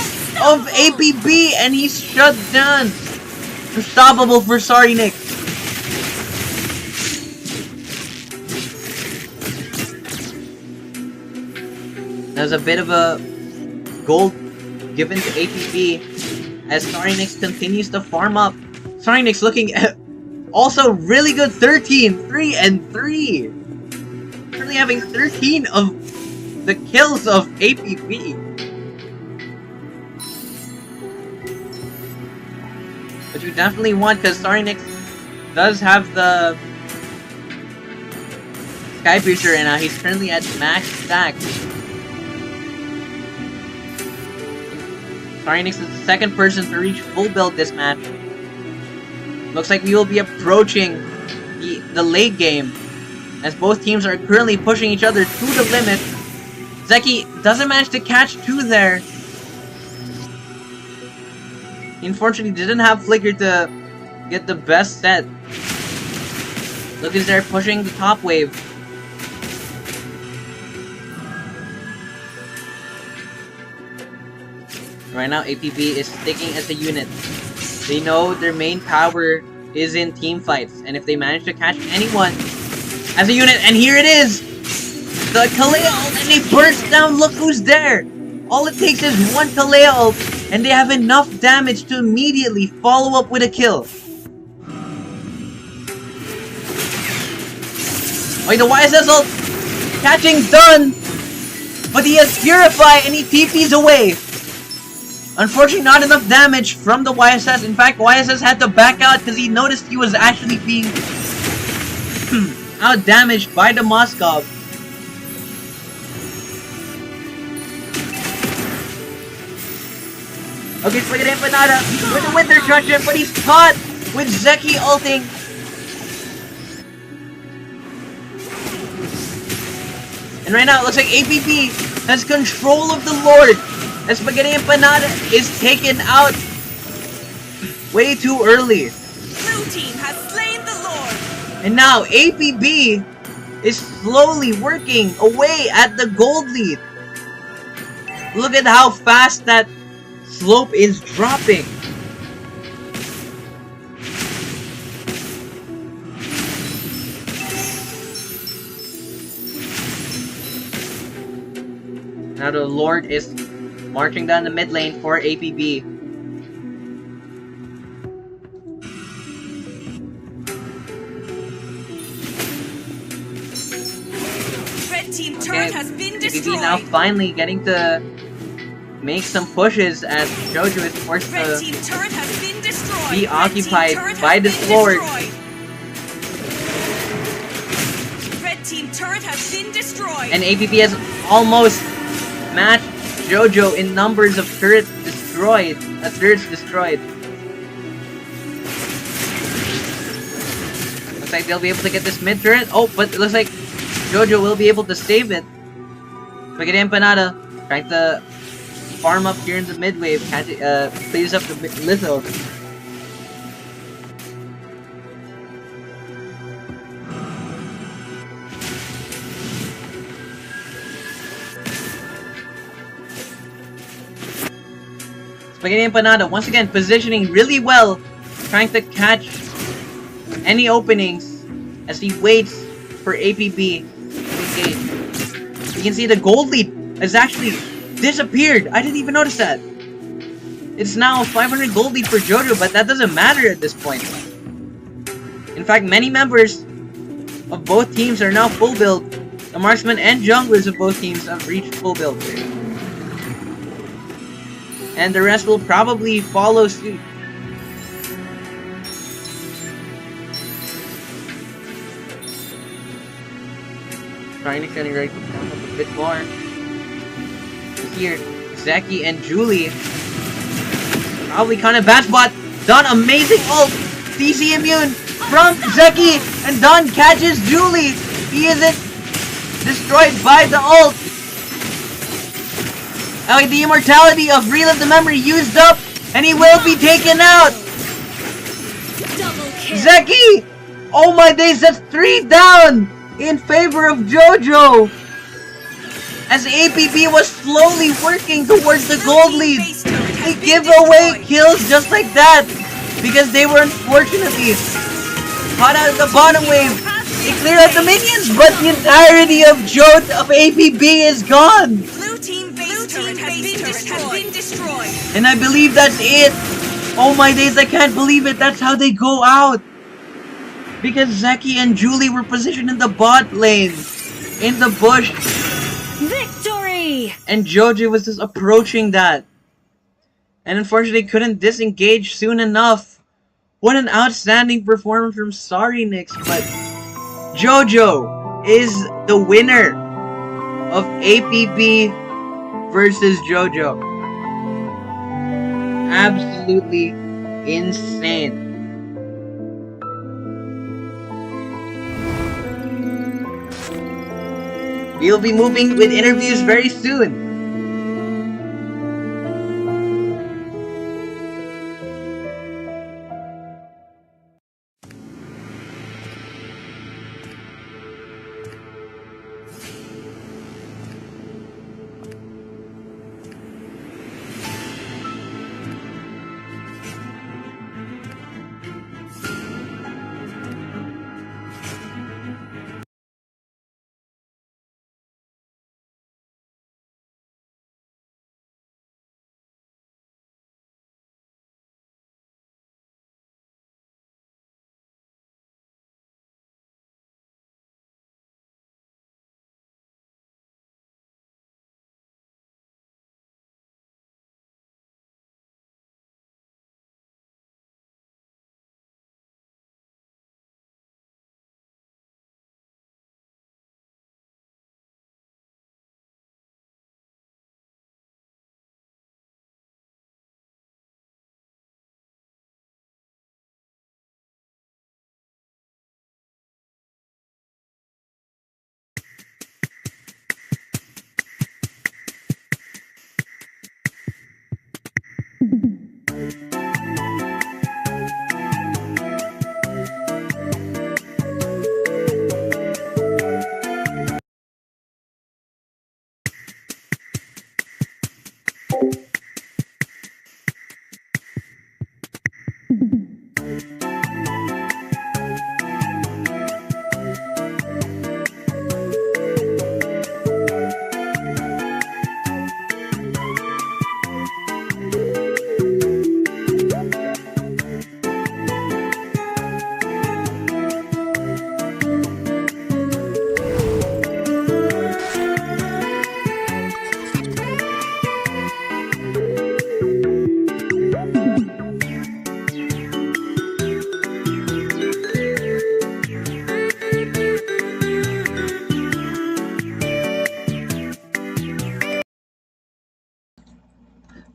A: of APB, and he's shut down. Unstoppable for Sorry Nick. There's a bit of a gold given to APB as Sorry Nix continues to farm up. Sorry Nix looking at also really good 13, 3, and 3. Currently having 13 of the kills of APB. Which you definitely want, because Sorry Nix does have the Sky Piercer, and he's currently at max stack. Sorry Nix is the second person to reach full build this match. Looks like we will be approaching the late game, as both teams are currently pushing each other to the limit. Zeki doesn't manage to catch 2 there. He unfortunately didn't have Flicker to get the best set. Look as they're pushing the top wave. Right now, APB is sticking as a unit. They know their main power is in team fights, and if they manage to catch anyone as a unit, and here it is! The Kalea ult, and they burst down, look who's there! All it takes is one Kalea ult, and they have enough damage to immediately follow up with a kill. Oh, the YSS ult, catching done! But he has Purify, and he TPs away! Unfortunately, not enough damage from the YSS. In fact, YSS had to back out because he noticed he was actually being out-damaged by the Moskov. Okay, Spaghetti Empanada with the Winter Truncheon, but he's caught with Zeki ulting. And right now, it looks like APB has control of the Lord. And Spaghetti Empanada is taken out way too early.
F: Blue team has slain the Lord.
A: And now APB is slowly working away at the gold lead. Look at how fast that slope is dropping. Now the Lord is marching down the mid lane for APB.
F: Red team turret has been destroyed.
A: APB now finally getting to make some pushes as JOJO is forced
F: Red
A: to
F: team turret has been destroyed.
A: be
F: Red
A: occupied
F: team turret
A: by
F: has
A: this
F: been
A: Lord.
F: destroyed. Red team turret has been destroyed.
A: And APB has almost matched JOJO in numbers of turrets destroyed. Looks like they'll be able to get this mid turret. Oh, but it looks like JOJO will be able to save it. Spaghetti Empanada trying to farm up here in the mid wave, clears up the litho. Spaghetti Empanada once again positioning really well, trying to catch any openings as he waits for APB to engage. You can see the gold lead has actually disappeared. I didn't even notice that. It's now 500 gold lead for JOJO, but that doesn't matter at this point. In fact, many members of both teams are now full build. The marksmen and junglers of both teams have reached full build. And the rest will probably follow suit. Trying to get ready to come up a bit more. Here, Zeki and Julie. Probably kind of bad spot. Done amazing ult. CC immune from Zeki. And Don catches Julie. He isn't destroyed by the ult. The immortality of Relive the Memory used up, and he will be taken out!
B: Double kill.
A: Zeki! Oh my days, that's 3 down in favor of JOJO! As APB was slowly working towards the gold lead. They give away kills just like that, because they were unfortunately caught out of the bottom wave. They clear out the minions, but the entirety of APB is gone!
F: Has been destroyed.
A: And I believe that's it. Oh my days, I can't believe it. That's how they go out. Because Zeki and Julie were positioned in the bot lane. In the bush.
B: Victory!
A: And JOJO was just approaching that. And unfortunately couldn't disengage soon enough. What an outstanding performance from Sorry Nix. But JOJO is the winner of APB versus JOJO. Absolutely insane. We'll be moving with interviews very soon.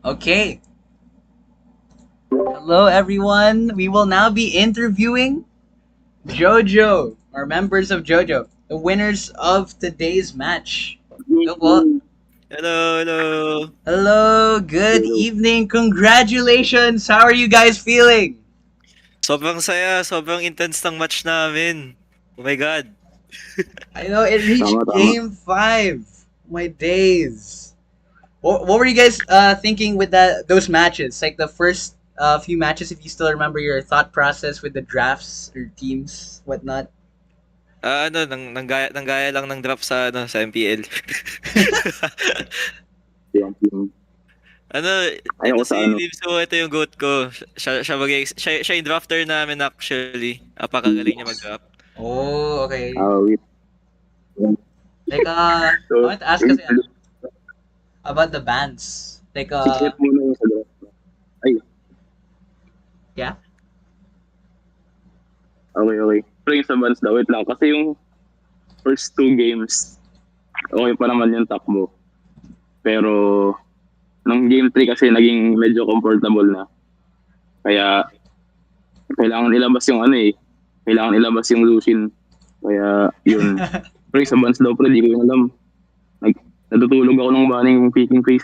A: Okay. Hello, everyone. We will now be interviewing JOJO, or members of JOJO, the winners of today's match. Hello po.
I: Hello, hello.
A: Hello, good evening. Congratulations. How are you guys feeling?
I: Sobrang saya, sobrang intense ng match namin. Oh my God.
A: I know it reached
J: Tama, tama.
A: game 5. My days. What were you guys thinking with those matches? Like the first few matches, if you still remember your thought process with the drafts or teams, whatnot.
I: Nanggaya lang ng drop sa MPL.
J: Ayaw
I: ito
J: ko sa
I: si
J: ano.
I: Libso, ito yung goat ko. Siya yung drafter namin actually. Apakagaling niya mag-draft.
A: Oh, okay.
J: Wait.
A: Like I want to ask kasi about the bands. Like
J: Secret muna yung sa draft. Ay,
A: yeah.
J: okay. Pero yung sa Vans daw, wait lang. Kasi yung first 2 games, okay pa naman yung takbo. Pero, nung game 3 kasi naging medyo comfortable na. Kaya, kailangan ilabas yung kailangan ilabas yung Lucian. Kaya, yun. Pero yung sa Vans daw, pero di ko yung alam. Natutulog ako ng banning picking face.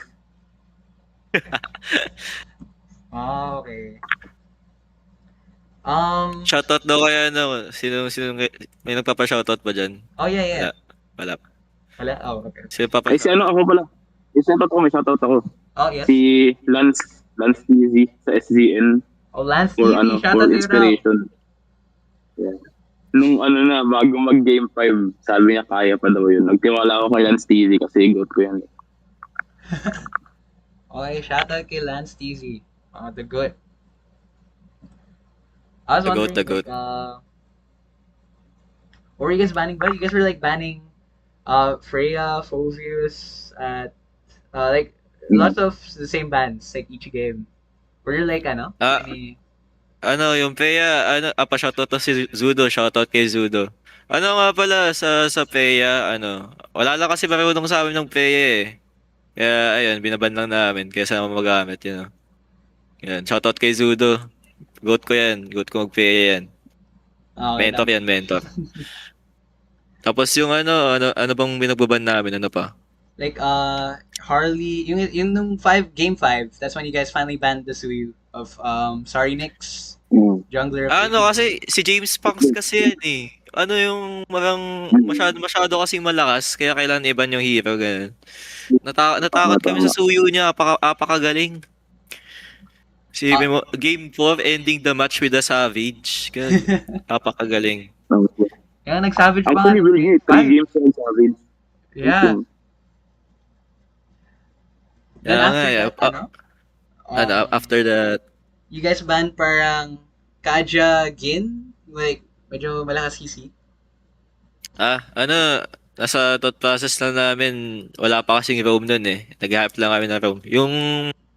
A: Oh, okay.
I: Shoutout daw kaya sino may nagpapa-shoutout ba dyan?
A: Oh, yeah.
I: Wala.
A: Oh, okay.
I: Sino
J: Ay, si ano ako pala. May shoutout ako.
A: Oh, yes.
J: Si Lance TZ sa SZN.
A: Oh, Lance
J: For
A: TV, shout
J: for
A: out to you now.
J: inspiration. Yeah. Nung bago mag game 5, sabi niya kaya pa daw yun. Nagtiwala ako kay Lance TV kasi goat ko yan.
A: Okay, shout out kay Lance TZ. The good. I was wondering,
I: The goat.
A: what were you guys banning? But you guys were like banning Freya, Phovius, like lots of the same bands like each game. Were you like any...
I: Yung Peya, pa-shoutout to si Zudo, shoutout kay Zudo. Ano nga pala sa Peya, wala lang kasi marunong sa amin ng Peya eh. Kaya ayun, binaban lang namin kaysa magamit, Yan, shoutout kay Zudo. Goat ko mag-Peya yan. Mentor yan, mentor. Tapos yung ano bang binagbaban namin, ano pa?
A: Like Harley, yung nung game 5, that's when you guys finally banned the Suyu of Sarinix, jungler.
I: Kasi si James Punks kasi yan eh. Yung masyado kasing malakas, kaya kailangan iban yung hero, ganun. Natakot kami sa Suyu niya, apakagaling. Mo, game 4, ending the match with a Savage. Ganun. Apakagaling.
A: Kaya nag-Savage pa
J: Actually, really, 3 games na Savage.
A: Yeah.
I: After that,
A: you guys banned parang Kaja Gin, like medyo malakas CC.
I: nasa thought process lang namin, wala pa kasing roam dun eh. Nag-hype lang kami na roam. Yung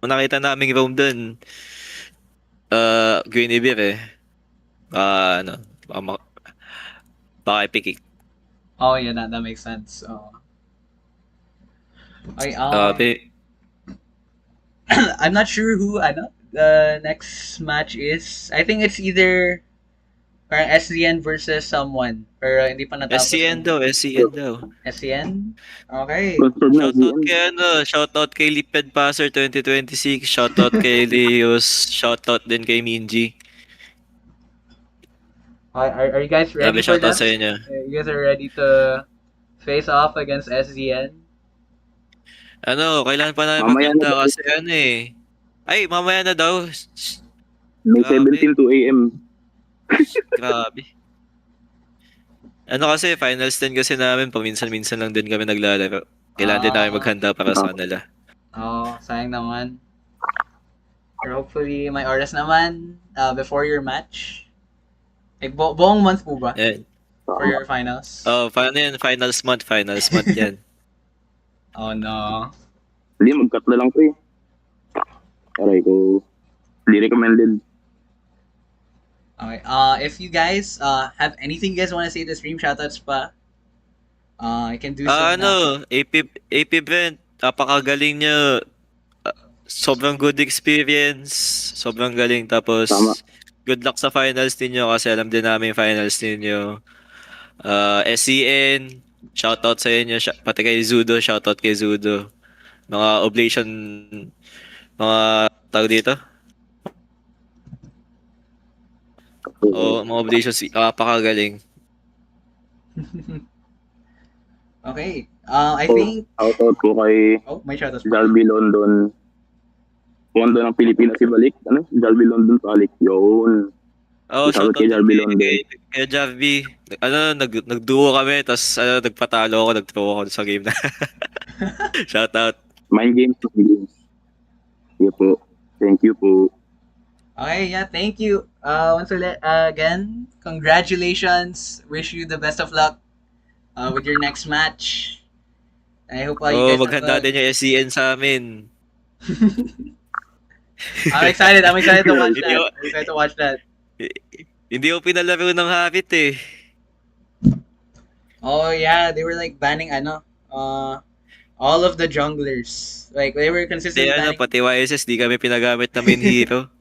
I: nakita naming roam dun, Guinevere eh. Baka ipikik.
A: Oh yeah, that makes sense. Okay, I'm not sure who the next match is. I think it's either parang SCN versus someone. Pero hindi pa natapos.
I: SCN daw.
A: SCN? Okay.
I: Shoutout kay Liped Passer 2026, shoutout kay Leos, shoutout din kay Minji.
A: Are you guys ready for
I: Shoutout
A: that?
I: sa inyo.
A: You guys are ready to face off against SZN?
I: Kailangan pa namin
J: Mamaya
I: maganda
J: na
I: kasi Ay, mamaya na daw.
J: May
I: Grabe.
J: 17 AM.
I: Grabe. Kasi, finals din kasi namin, paminsan-minsan lang din kami naglalaro. Kailangan din namin maghanda para sa kanila.
A: Sayang naman. Pero hopefully, may oras naman before your match. Like, buong month po ba?
I: Yeah.
A: For your finals?
I: Paano yan? Finals month yan.
A: Oh no.
J: Hindi, mag-cut na lang ko eh. Aray ko. Hindi recommended.
A: Okay. If you guys have anything you guys want to say to stream, shoutouts pa. I can do so now.
I: AP Brent, napakagaling nyo. sobrang good experience. Sobrang galing. Tapos,
J: Tama.
I: good luck sa finals ninyo kasi alam din namin yung finals ninyo. SCN, shoutout sa inyo. Pati kay Zudo, shoutout kay Zudo. Mga oblation, mga tawag dito? Mga oblations, napakagaling.
A: Okay. I think...
J: Shoutout po kay
A: Oh, may shoutouts.
J: Jalby London. Wando ng Pilipinas ibalik. Jalby London balik. Yun.
I: Shoutout
J: kay Jalby London.
I: Kay Jarby. Nag-duo kami, tapos nagpatalo ako, nag-throw ako sa game na. Shoutout.
J: Mind games. Sige po. Thank you po.
A: Okay, yeah, thank you. Once again, congratulations. Wish you the best of luck with your next match. I hope you guys
I: maghanda din yung SCN sa amin.
A: I'm excited to watch that. I'm excited to watch that.
I: Hindi ko pinalaro ng habit eh.
A: Oh yeah, they were like banning all of the junglers. Like they were consistently banning.
I: Pati YSS di kami pinagamit na main hero.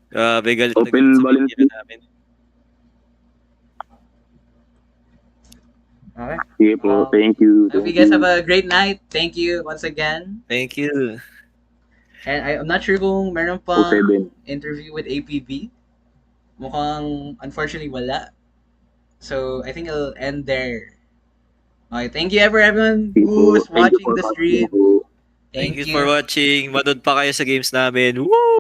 I: Grabe, galit na
J: Open
I: galit sa
J: balance.
I: hero namin.
A: Okay.
J: Sige po. Thank you.
A: Hope you guys have a great night. Thank you once again.
I: Thank you.
A: And I'm not sure kung meron pang
J: 07.
A: interview with APB. Mukhang unfortunately wala. So I think it'll end there. Okay, thank you everyone who's watching the stream.
I: Thank you for watching. Manood pa kayo sa games namin. Woo!